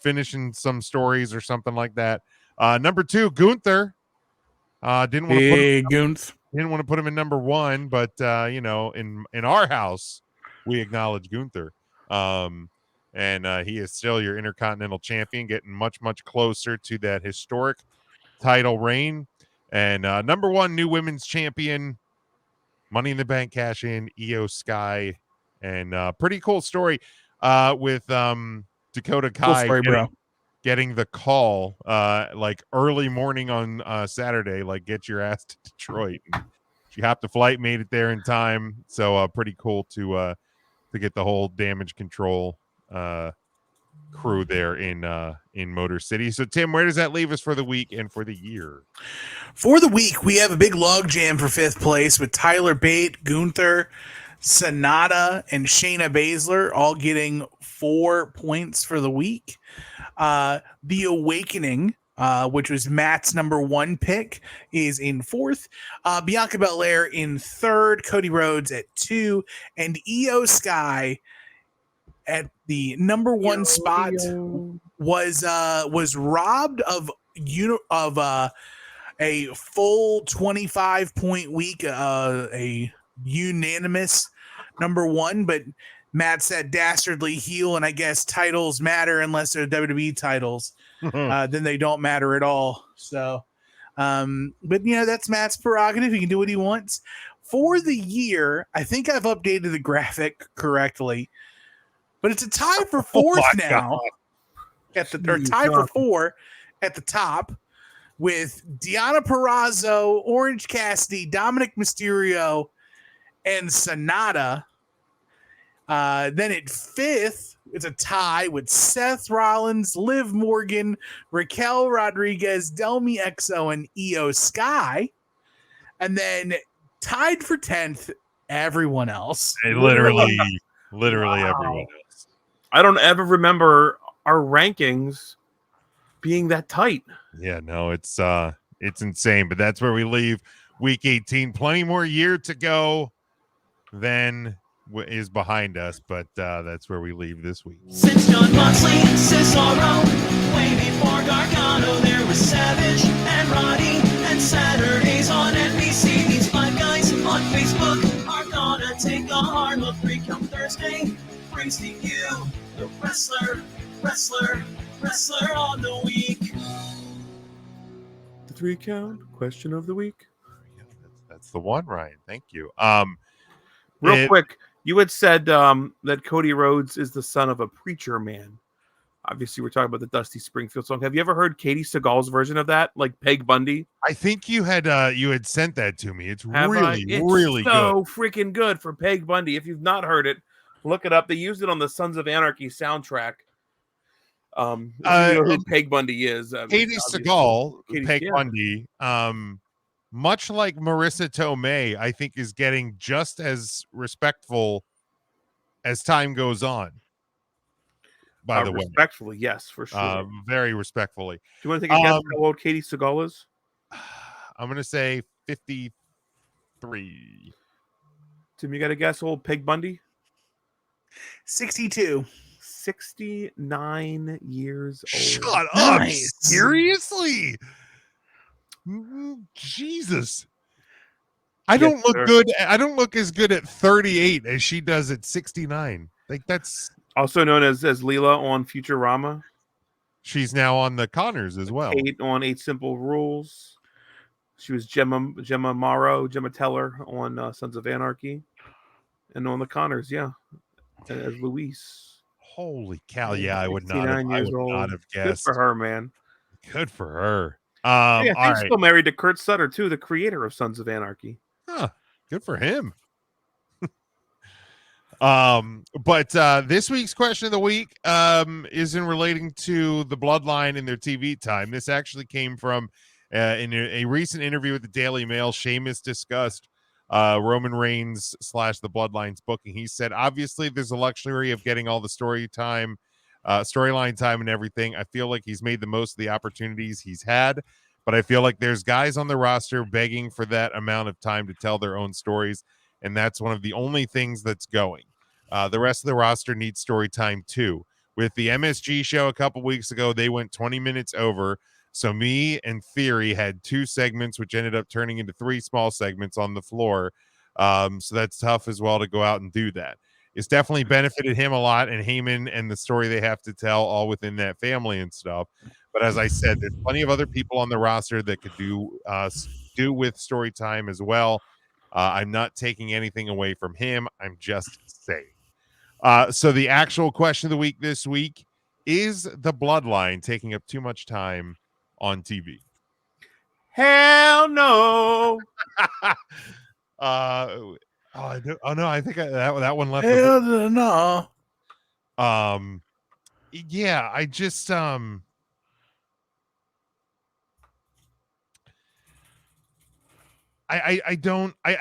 finishing some stories or something like that. Number 2, Gunther. Didn't want to put him in number 1, but in our house we acknowledge Gunther. And he is still your Intercontinental Champion, getting much, much closer to that historic title reign. And number 1 new women's champion, Money in the Bank cash in, Io Sky. And pretty cool story with Dakota Kai Cool story, bro. getting the call like early morning on Saturday, like get your ass to Detroit. And she hopped a flight, made it there in time. So pretty cool to get the whole Damage Control crew there in Motor City. So Tim, where does that leave us for the week and for the year? For the week, we have a big log jam for 5th place with Tyler Bate, Gunther, Sonata, and Shayna Baszler all getting 4 points for the week. The Awakening, which was Matt's number 1 pick, is in 4th. Bianca Belair in 3rd. Cody Rhodes at 2, and Io Sky at the number 1 spot was robbed of a full 25-point week, a unanimous number 1, but Matt said dastardly heel, and I guess titles matter unless they're WWE titles. Then they don't matter at all. So, but that's Matt's prerogative. He can do what he wants. For the year, I think I've updated the graphic correctly, but it's a tie for 4th now. Tie for 4 at the top with Deonna Purrazzo, Orange Cassidy, Dominic Mysterio, and Sonata. Then at 5th, it's a tie with Seth Rollins, Liv Morgan, Raquel Rodriguez, Delmi Exo, and Io Sky. And then tied for 10th, everyone else. Literally everyone else. I don't ever remember our rankings being that tight. Yeah, no, it's insane, but that's where we leave week 18. Plenty more year to go than is behind us, but that's where we leave this week. Since John Moxley and Cesaro, way before Gargano, there was Savage and Roddy, and Saturdays on NBC. These 5 guys on Facebook are gonna take a hard look. 3 Count Thursday brings to you the wrestler on the week. The 3 count question of the week. Yeah, that's the one, Ryan. Thank you. Real quick, you had said that Cody Rhodes is the son of a preacher man. Obviously, we're talking about the Dusty Springfield song. Have you ever heard Katie Seagal's version of that, like Peg Bundy? I think you had sent that to me. It's Have really it's so good. freaking good for Peg Bundy. If you've not heard it, look it up. They used it on the Sons of Anarchy soundtrack. You know who Peg Bundy is. Katie Seagal, Peg Bundy, much like Marissa Tomei, I think is getting just as respectful as time goes on. By the way, respectfully, yes, for sure. Very respectfully. Do you want to take a guess how old Katie Seagal is? I'm going to say 53. Tim, you got to guess old Peg Bundy? 62. 69 years old. Shut up. Nice. Seriously? Jesus. I don't look good. I don't look as good at 38 as she does at 69. Like that's also known as Leela on Futurama. She's now on the Connors as well. 8 Simple Rules. She was Gemma Teller on Sons of Anarchy, and on the Connors, yeah, as Luis. Holy cow! Yeah, I would not have guessed. Good for her, man. Good for her. I think still married to Kurt Sutter too, the creator of Sons of Anarchy. Huh. Good for him. But this week's question of the week is in relating to the Bloodline and their TV time. This actually came from in a recent interview with the Daily Mail. Sheamus discussed Roman Reigns / the Bloodline's booking. He said, obviously, there's a luxury of getting all the storyline time and everything. I feel like he's made the most of the opportunities he's had, but I feel like there's guys on the roster begging for that amount of time to tell their own stories, and that's one of the only things that's going. The rest of the roster needs story time too. With the MSG show a couple weeks ago, they went 20 minutes over. So me and Theory had 2 segments, which ended up turning into 3 small segments on the floor. So that's tough as well to go out and do that. It's definitely benefited him a lot, and Heyman and the story they have to tell all within that family and stuff. But as I said, there's plenty of other people on the roster that could do with story time as well. I'm not taking anything away from him. I'm just saying. So the actual question of the week this week is the Bloodline taking up too much time on TV? Hell no. Oh no, I think that one left. Hell no. Yeah, I just I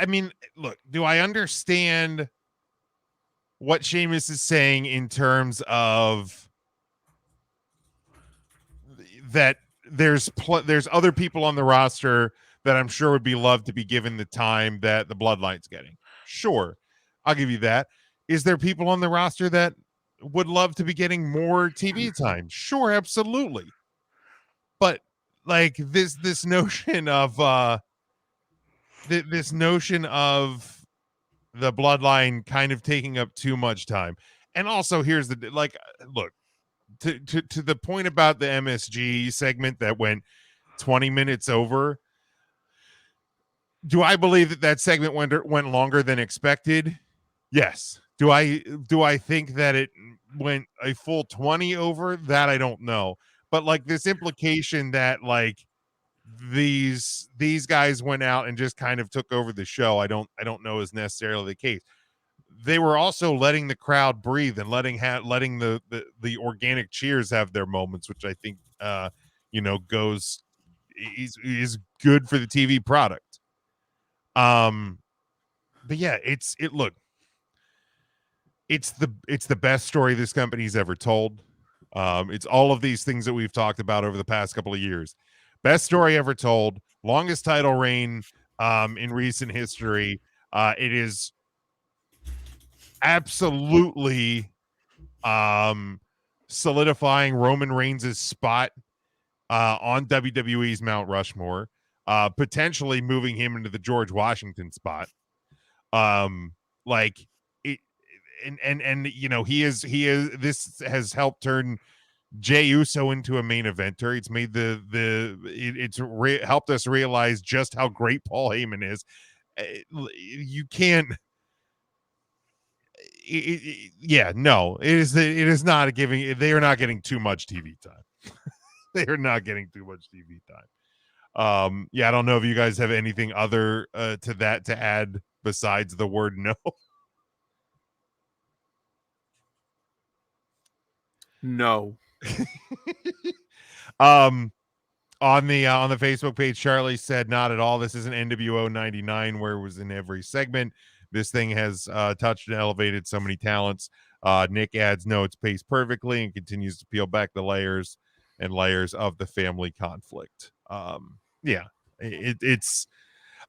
mean, look, do I understand what Sheamus is saying in terms of that there's other people on the roster that I'm sure would be loved to be given the time that the Bloodline's getting. Sure, I'll give you that. Is there people on the roster that would love to be getting more TV time? Sure, absolutely. But like this notion of this notion of the Bloodline kind of taking up too much time. And also here's the look, to the point about the MSG segment that went 20 minutes over. Do I believe that segment went longer than expected? Yes. Do I think that it went a full 20 over? That I don't know. But like this implication that like these guys went out and just kind of took over the show, I don't know is necessarily the case. They were also letting the crowd breathe and letting the organic cheers have their moments, which I think is good for the TV product. But yeah, it's the best story this company's ever told. It's all of these things that we've talked about over the past couple of years. Best story ever told, longest title reign in recent history. It is absolutely solidifying Roman Reigns' spot on WWE's Mount Rushmore, potentially moving him into the George Washington spot. Like it, and he is this has helped turn Jey Uso into a main eventer. It's made helped us realize just how great Paul Heyman is. You can't. No, it is not giving. They are not getting too much TV time. They are not getting too much TV time. I don't know if you guys have anything other to that to add besides the word no. No. On the Facebook page, Charlie said not at all. This isn't NWO 99 where it was in every segment. This thing has touched and elevated so many talents. Nick adds, no, it's paced perfectly and continues to peel back the layers and layers of the family conflict. It's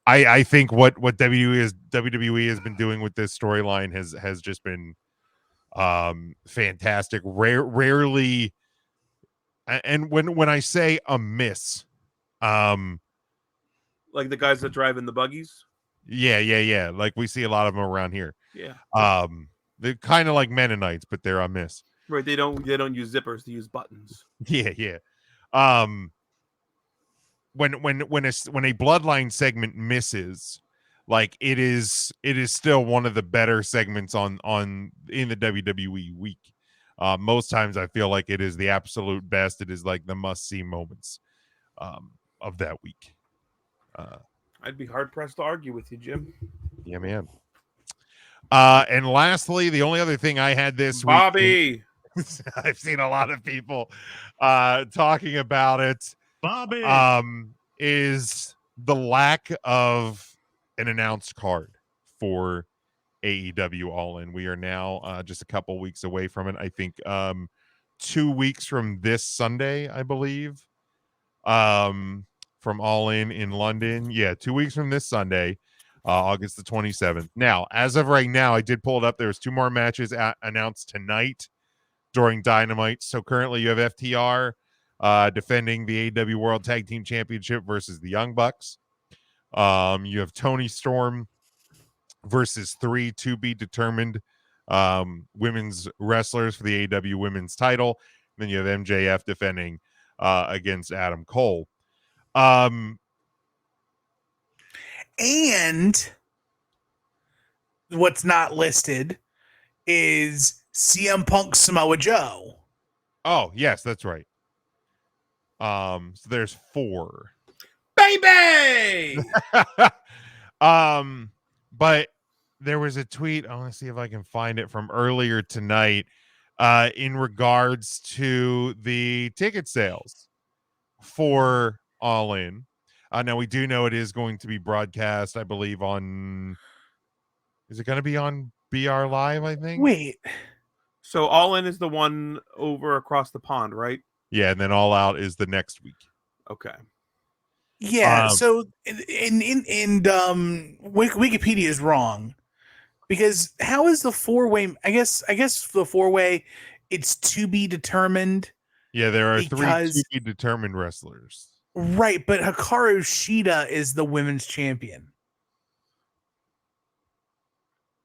I think what WWE has been doing with this storyline has just been fantastic. Rarely, and when I say a miss, like the guys that drive in the buggies. Yeah. Like we see a lot of them around here. Yeah. They're kind of like Mennonites, but they're a miss. Right. They don't use zippers. They use buttons. Yeah. When a Bloodline segment misses, like it is still one of the better segments in the WWE week. Most times I feel like it is the absolute best. It is like the must-see moments of that week. I'd be hard pressed to argue with you, Jim. Yeah, man. And lastly, the only other thing I had this Bobby. week, I've seen a lot of people talking about it. Bobby. Is the lack of an announced card for AEW All In. We are now just a couple weeks away from it. I think 2 weeks from this Sunday, I believe. From All In London. Yeah, 2 weeks from this Sunday, August the 27th. Now, as of right now, I did pull it up. There's 2 more matches announced tonight during Dynamite. So currently you have FTR defending the AEW World Tag Team Championship versus the Young Bucks. You have Tony Storm versus 3 to be determined women's wrestlers for the AEW women's title. Then you have MJF defending against Adam Cole. And what's not listed is CM Punk Samoa Joe. Oh, yes, that's right. So there's 4. Baby! But there was a tweet. I want to see if I can find it from earlier tonight in regards to the ticket sales for All In. Now we do know it is going to be broadcast, I believe, on. Is it going to be on BR Live? I think. Wait. So All In is the one over across the pond, right? Yeah, and then All Out is the next week. Okay. Yeah. So Wikipedia is wrong, because how is the 4-way? I guess the 4-way, it's to be determined. Yeah, there are 3 to be determined wrestlers. Right, but Hikaru Shida is the women's champion,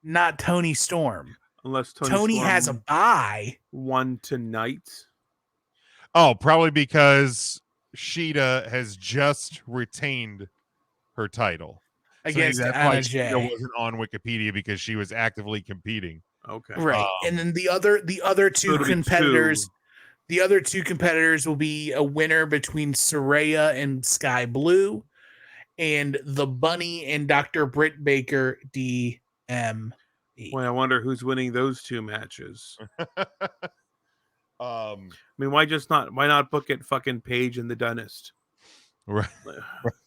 not Tony Storm. Unless Tony Storm has a bye. Won tonight. Oh, probably because Shida has just retained her title against that's Anna why Jay. Shida wasn't on Wikipedia, because she was actively competing. Okay, right. And then the other 2 competitors. The other 2 competitors will be a winner between Saraya and Sky Blue, and the Bunny and Dr. Britt Baker DME. Well, I wonder who's winning those 2 matches. I mean, why not book it fucking Paige and the Dentist? Right.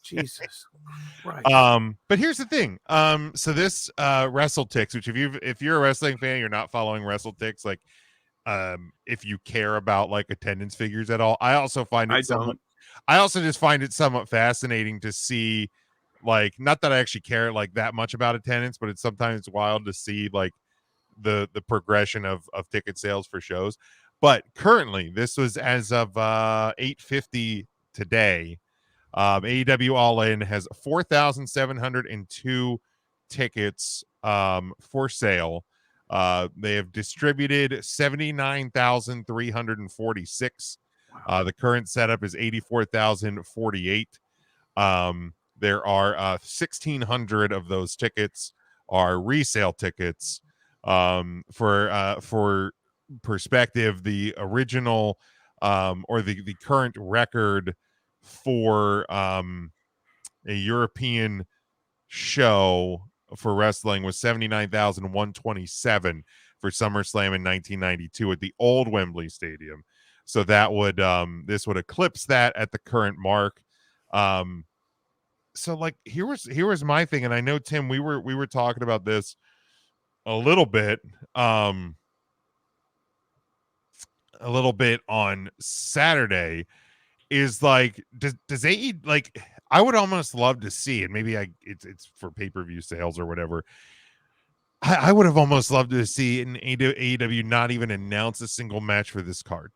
Jesus Christ. But here's the thing. So this WrestleTix, which if you're a wrestling fan, you're not following WrestleTix, like if you care about like attendance figures at all, I also find it I also just find it somewhat fascinating to see, like, not that I actually care like that much about attendance, but it's sometimes wild to see like the progression of ticket sales for shows. But currently, this was as of 8:50 today. AEW All In has 4,702 tickets for sale. They have distributed 79,346. The current setup is 84,048. There are 1,600 of those tickets are resale tickets. For perspective, the original or the current record for a European show for wrestling was 79,127 for SummerSlam in 1992 at the old Wembley Stadium. So that would this would eclipse that at the current mark. So like here was my thing, and I know Tim, we were talking about this a little bit on Saturday. Is like, does AE, like, I would almost love to see, and maybe it's for pay-per-view sales or whatever. I would have almost loved to see an AEW not even announce a single match for this card,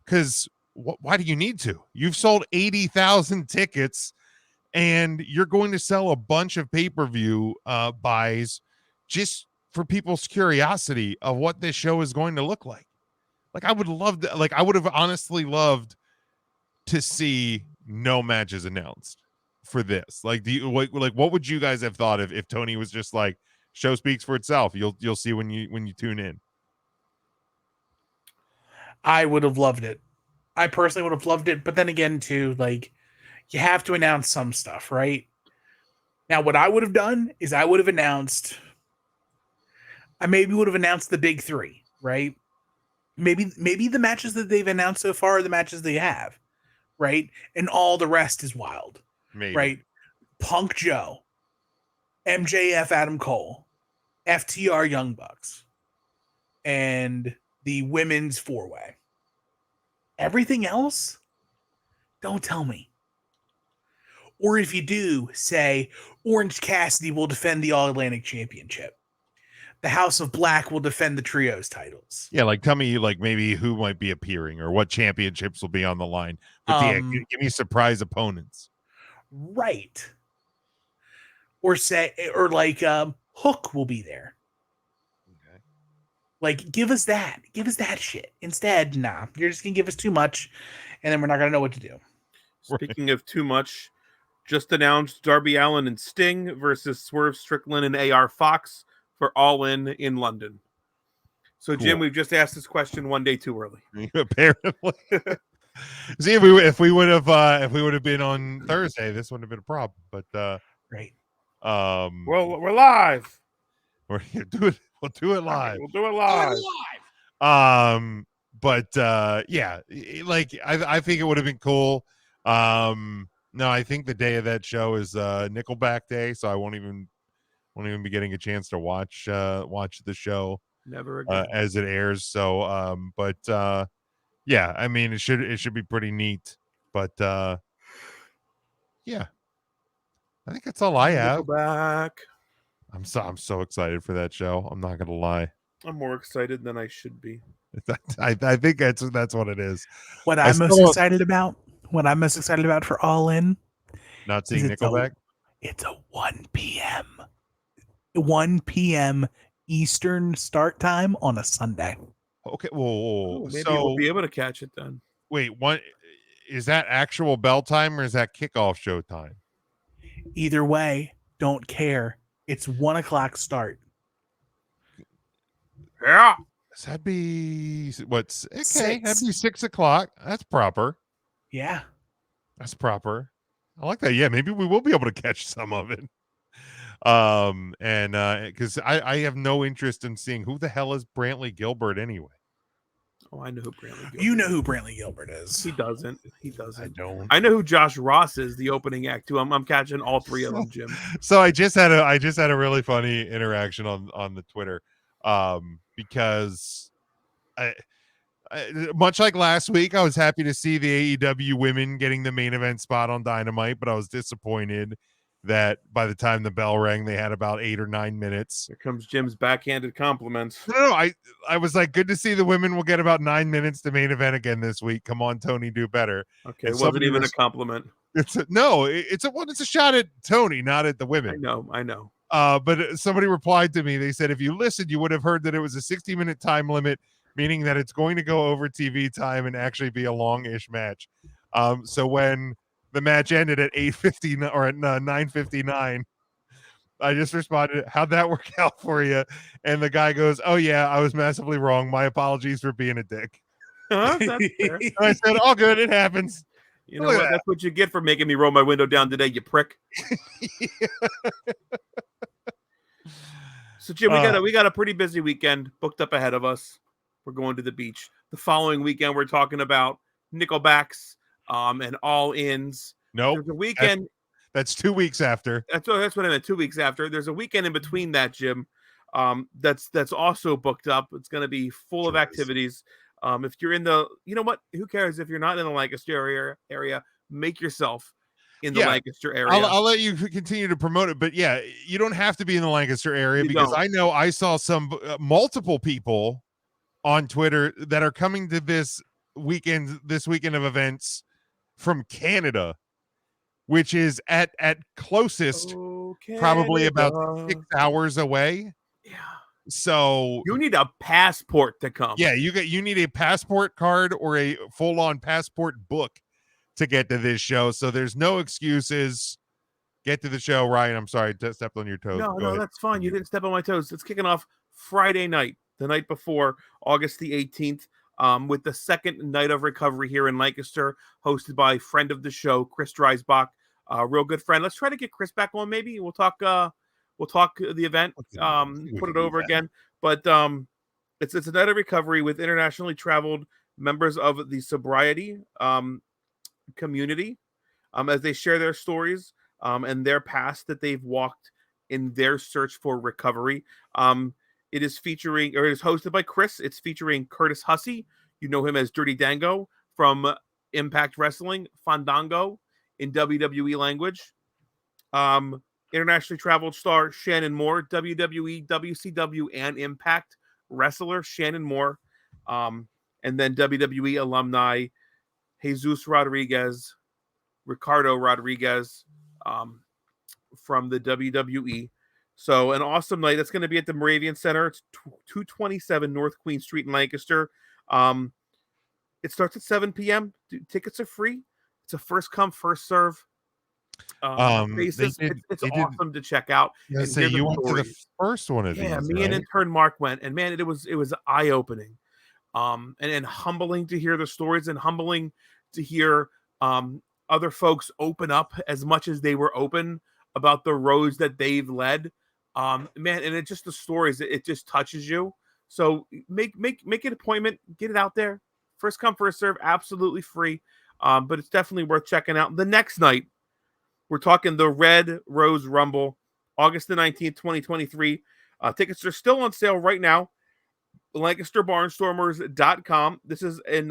because why do you need to? You've sold 80,000 tickets, and you're going to sell a bunch of pay-per-view buys just for people's curiosity of what this show is going to look like. Like, I would love to, like, I would have honestly loved to see no matches announced for this. Like, what would you guys have thought if Tony was just like, show speaks for itself, you'll see when you tune in? I would have loved it. I personally would have loved it, but then again, too, like, you have to announce some stuff, right? Now, what I would have done is I would have announced I maybe would have announced the big three, right? Maybe the matches that they've announced so far are the matches they have, right? And all the rest is wild, Maybe. right? Punk Joe, MJF Adam Cole, FTR Young Bucks, and the women's four-way. Everything else, don't tell me. Or if you do, say Orange Cassidy will defend the All-Atlantic Championship. The House of Black will defend the trios titles. Yeah, like tell me like maybe who might be appearing or what championships will be on the line. But give me surprise opponents. Right. Or like Hook will be there. Okay. Like give us that shit. Instead, nah, you're just gonna give us too much, and then we're not gonna know what to do. Speaking of too much, just announced Darby Allin and Sting versus Swerve Strickland and AR Fox for All In London. So, Jim, we've just asked this question one day too early. Apparently. See, if we would have been on Thursday, this wouldn't have been a problem. But right. Well, we're live. We'll do it live. We'll do it live. But yeah, like I think it would have been cool. No, I think the day of that show is Nickelback Day, so I won't even be getting a chance to watch the show never again as it airs. So but yeah, I mean it should be pretty neat. But yeah, I think that's all I have. Nickelback. I'm so excited for that show. I'm not gonna lie. I'm more excited than I should be. I think that's what it is. What I'm most excited about for All In, not seeing Nickelback. It's a 1 p.m. Eastern start time on a Sunday. Okay, whoa. Maybe we'll be able to catch it then. Wait, what is that actual bell time or is that kickoff show time? Either way, don't care. It's 1 o'clock start. Yeah. Does that be what's okay? 6. That'd be 6 o'clock. That's proper. Yeah. That's proper. I like that. Yeah, maybe we will be able to catch some of it. And because I have no interest in seeing who the hell is Brantley Gilbert anyway. Oh, I know who Brantley Gilbert You know who Brantley Gilbert is. He doesn't. I don't. I know who Josh Ross is, the opening act too. I'm catching all three of them, Jim. So I just had a really funny interaction on the Twitter. Because I much like last week, I was happy to see the AEW women getting the main event spot on Dynamite, but I was disappointed that by the time the bell rang, they had about 8 or 9 minutes. Here comes Jim's backhanded compliments. No, I was like, good to see the women will get about 9 minutes to main event again this week. Come on, Tony, do better. Okay, it wasn't even a compliment. It's a shot at Tony, not at the women. I know. But somebody replied to me. They said, if you listened, you would have heard that it was a 60-minute time limit, meaning that it's going to go over TV time and actually be a long-ish match. So when the match ended at 8:50 or at 9:59, I just responded, how'd that work out for you? And the guy goes, oh, yeah, I was massively wrong. My apologies for being a dick. That's fair. And I said, all good. It happens. You know what? That's what you get for making me roll my window down today, you prick. So, Jim, we got a pretty busy weekend booked up ahead of us. We're going to the beach. The following weekend, we're talking about Nickelbacks and All Ins. Nope. There's a weekend. That's 2 weeks after. That's what I meant. 2 weeks after. There's a weekend in between that, Jim. That's also booked up. It's going to be full of activities. If you're in the, you know what? Who cares if you're not in the Lancaster area? Make yourself in the Lancaster area. I'll let you continue to promote it, but yeah, you don't have to be in the Lancaster area because I know I saw some multiple people on Twitter that are coming to this weekend of events from Canada, which is at closest probably about 6 hours away. Yeah. So you need a passport to come. Yeah, you need a passport card or a full-on passport book to get to this show. So there's no excuses. Get to the show, Ryan. I'm sorry, I stepped on your toes. No, that's fine. You didn't step on my toes. It's kicking off Friday night, the night before, August the 18th, with the second night of recovery here in Lancaster, hosted by friend of the show, Chris Dreisbach, real good friend. Let's try to get Chris back on. Maybe we'll talk We'll talk the event, put it over again. But it's a night of recovery with internationally traveled members of the sobriety community as they share their stories and their past that they've walked in their search for recovery. It is hosted by Chris. It's featuring Curtis Hussey. You know him as Dirty Dango from Impact Wrestling, Fandango in WWE language. Internationally traveled star Shannon Moore, WWE, WCW, and Impact wrestler Shannon Moore. And then WWE alumni Jesus Rodriguez, Ricardo Rodriguez from the WWE. So an awesome night. That's going to be at the Moravian Center. It's 227 North Queen Street in Lancaster. It starts at 7 p.m. Tickets are free. It's a first come, first serve basis. It's awesome to check out. Yeah, say you went to the first one of these. Yeah, me right? and intern Mark went, and man, it was eye opening, and humbling to hear the stories, and humbling to hear other folks open up as much as they were open about the roads that they've led. Man, and it's just the stories. It just touches you. So make an appointment, get it out there. First come, first serve, absolutely free. But it's definitely worth checking out. The next night, we're talking the Red Rose Rumble, August the 19th, 2023. Tickets are still on sale right now. LancasterBarnstormers.com. This is in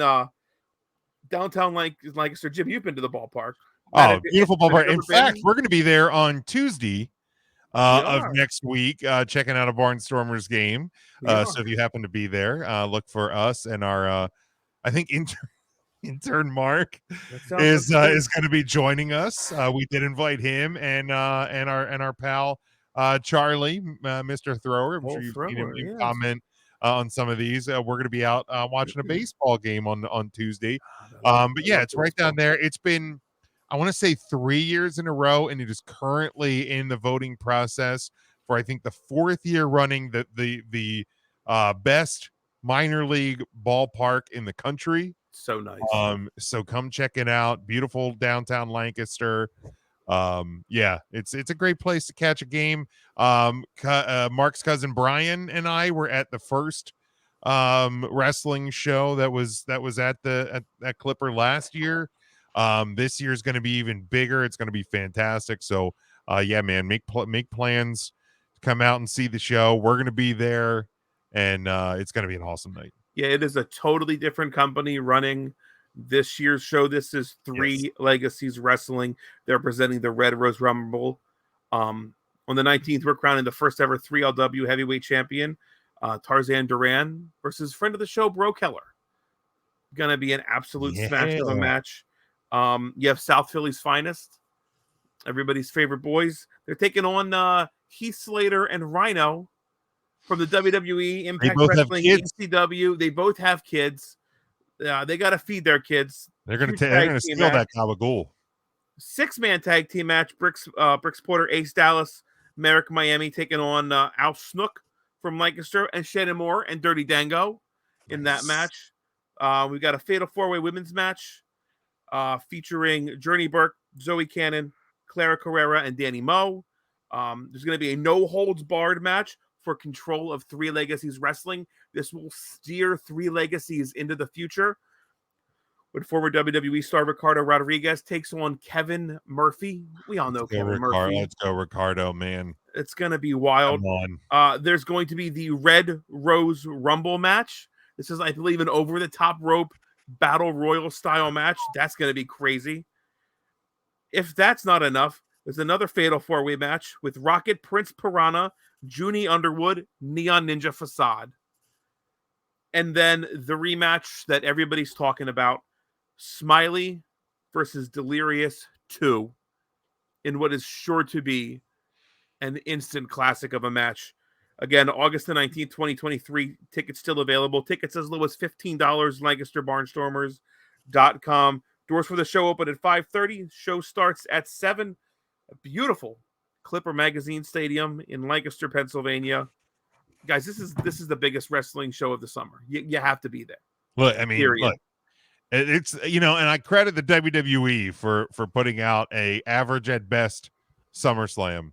downtown Lancaster. Jim, you've been to the ballpark. Oh, beautiful ballpark. In fact, we're going to be there on Tuesday of are. next week, checking out a Barnstormers game. So if you happen to be there, look for us and our, I think, intern Mark is going to be joining us. We did invite him and our pal Charlie, Mr. Thrower. I'm sure you've seen him comment on some of these. We're going to be out watching a baseball game on Tuesday. But yeah, it's right down there. It's been, I want to say, 3 years in a row, and it is currently in the voting process for, I think, the 4th year running the best minor league ballpark in the country. So nice. So come check it out. Beautiful downtown Lancaster. Yeah, it's a great place to catch a game. Mark's cousin Brian and I were at the first wrestling show that was at Clipper last year. This year is going to be even bigger. It's going to be fantastic. So yeah, man, make plans to come out and see the show. We're going to be there, and it's going to be an awesome night. Yeah, it is a totally different company running this year's show. This is Three Legacies Wrestling. They're presenting the Red Rose Rumble. On the 19th, we're crowning the first ever 3LW heavyweight champion, Tarzan Duran, versus friend of the show, Bro Keller. Gonna be an absolute smash of a match. You have South Philly's finest, everybody's favorite boys. They're taking on Heath Slater and Rhino from the WWE, Impact Wrestling, ECW. They both have kids. They got to feed their kids. They're going to steal that gabagool. 6-man tag team match. Bricks Porter, Ace Dallas, Merrick Miami taking on Al Snook from Lancaster, and Shannon Moore and Dirty Dango in that match. We got a fatal 4-way women's match featuring Journey Burke, Zoe Cannon, Clara Carrera, and Danny Moe. There's going to be a no holds barred match for control of Three Legacies Wrestling. This will steer Three Legacies into the future when former WWE star Ricardo Rodriguez takes on Kevin Murphy. We all know Kevin Murphy. Let's go, Ricardo, man. It's going to be wild. Come on. There's going to be the Red Rose Rumble match. This is, I believe, an over-the-top rope battle royal style match. That's going to be crazy. If that's not enough, there's another fatal 4-way match with Rocket, Prince Piranha, Junie Underwood, Neon Ninja Facade. And then the rematch that everybody's talking about, Smiley versus Delirious 2, in what is sure to be an instant classic of a match. Again, August the 19th, 2023. Tickets still available. Tickets as low as $15, LancasterBarnstormers.com. Doors for the show open at 5:30. Show starts at 7. A beautiful Clipper Magazine Stadium in Lancaster, Pennsylvania. Guys, this is the biggest wrestling show of the summer. You have to be there. Look, I mean, look, it's, and I credit the WWE for putting out a average at best SummerSlam.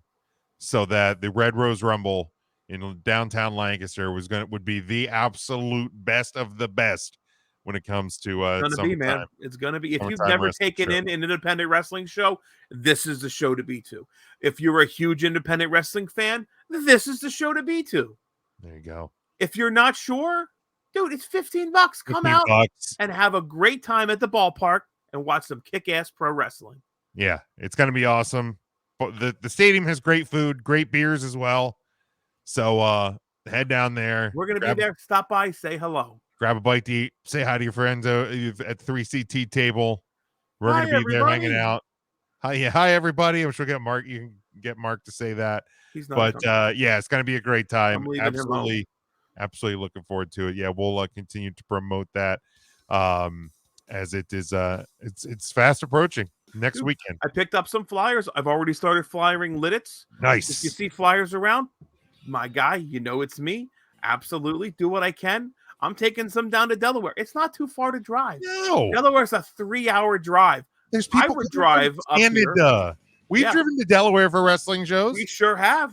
so that the Red Rose Rumble in downtown Lancaster would be the absolute best of the best when it comes to It's gonna be, man. It's gonna be. If you've summertime never wrestling taken show. in an independent wrestling show, this is the show to be to. If you're a huge independent wrestling fan, this is the show to be to. There you go. If you're not sure, dude, it's $15. Come 15 out bucks. and have a great time at the ballpark and watch some kick-ass pro wrestling. Yeah, it's going to be awesome. But the stadium has great food, great beers as well. So head down there. We're gonna be there. Stop by, say hello. Grab a bite to eat. Say hi to your friends at the 3CT table. We're Hi, going to be there everybody. hanging out. Hi, everybody. I'm sure get Mark. You can get Mark to say that. He's not But coming. yeah, it's going to be a great time. I'm leaving him home. Absolutely looking forward to it. Yeah, we'll continue to promote that as it is. It's fast approaching next Dude, weekend. I picked up some flyers. I've already started flyering Lidditz. Nice. If you see flyers around, my guy, you know it's me. Absolutely, do what I can. I'm taking some down to Delaware. It's not too far to drive. No, Delaware's a 3-hour drive. There's people I would drive up here. Canada. We've Yeah. driven to Delaware for wrestling shows. We sure have.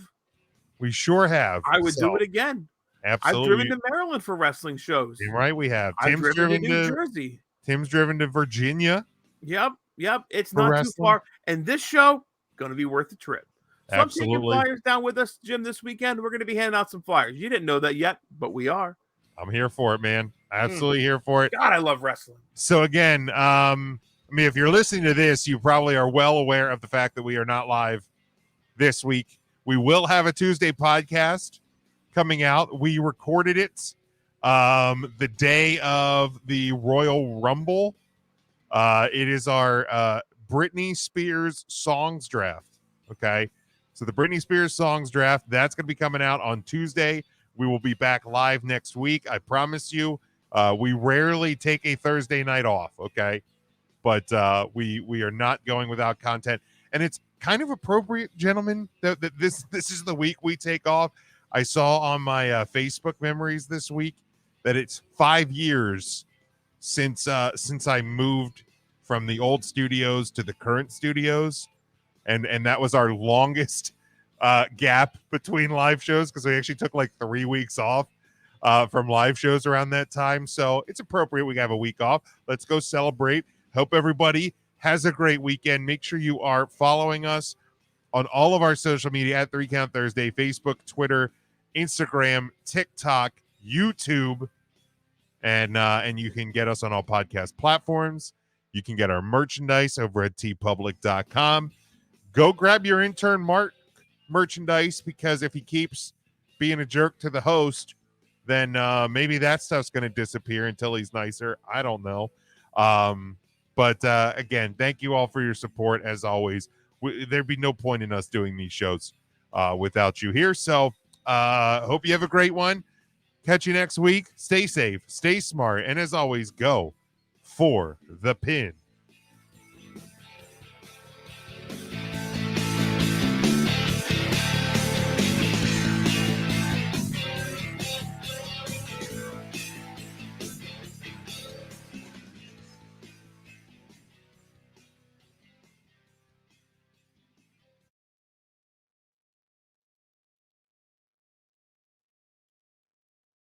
We sure have. I would So, do it again. Absolutely. I've driven to Maryland for wrestling shows. Damn right we have. I've driven to New Jersey. Tim's driven to Virginia. Yep. It's For not wrestling. too far. And this show, going to be worth the trip. So I'm taking Absolutely. flyers down with us, Jim, this weekend. We're going to be handing out some flyers. You didn't know that yet, but we are. I'm here for it, man. Absolutely here for it. God, I love wrestling. So again, I mean, if you're listening to this, you probably are well aware of the fact that we are not live this week. We will have a Tuesday podcast coming out. We recorded it the day of the Royal Rumble. It is our Britney Spears songs draft. Okay. So the Britney Spears songs draft, that's going to be coming out on Tuesday. We will be back live next week. I promise you. We rarely take a Thursday night off. Okay. But we are not going without content. And it's kind of appropriate, gentlemen, that this is the week we take off. I saw on my Facebook memories this week that it's 5 years since I moved from the old studios to the current studios, and that was our longest gap between live shows because we actually took like 3 weeks off from live shows around that time. So it's appropriate we have a week off. Let's go celebrate. Hope everybody has a great weekend. Make sure you are following us on all of our social media at 3 Count Thursday, Facebook, Twitter, Instagram, TikTok, YouTube, and you can get us on all podcast platforms. You can get our merchandise over at tpublic.com. Go grab your intern Mark merchandise, because if he keeps being a jerk to the host, then maybe that stuff's going to disappear until he's nicer. I don't know. But again, thank you all for your support. As always, there'd be no point in us doing these shows without you here. So hope you have a great one. Catch you next week. Stay safe, stay smart, and as always, go for the pin.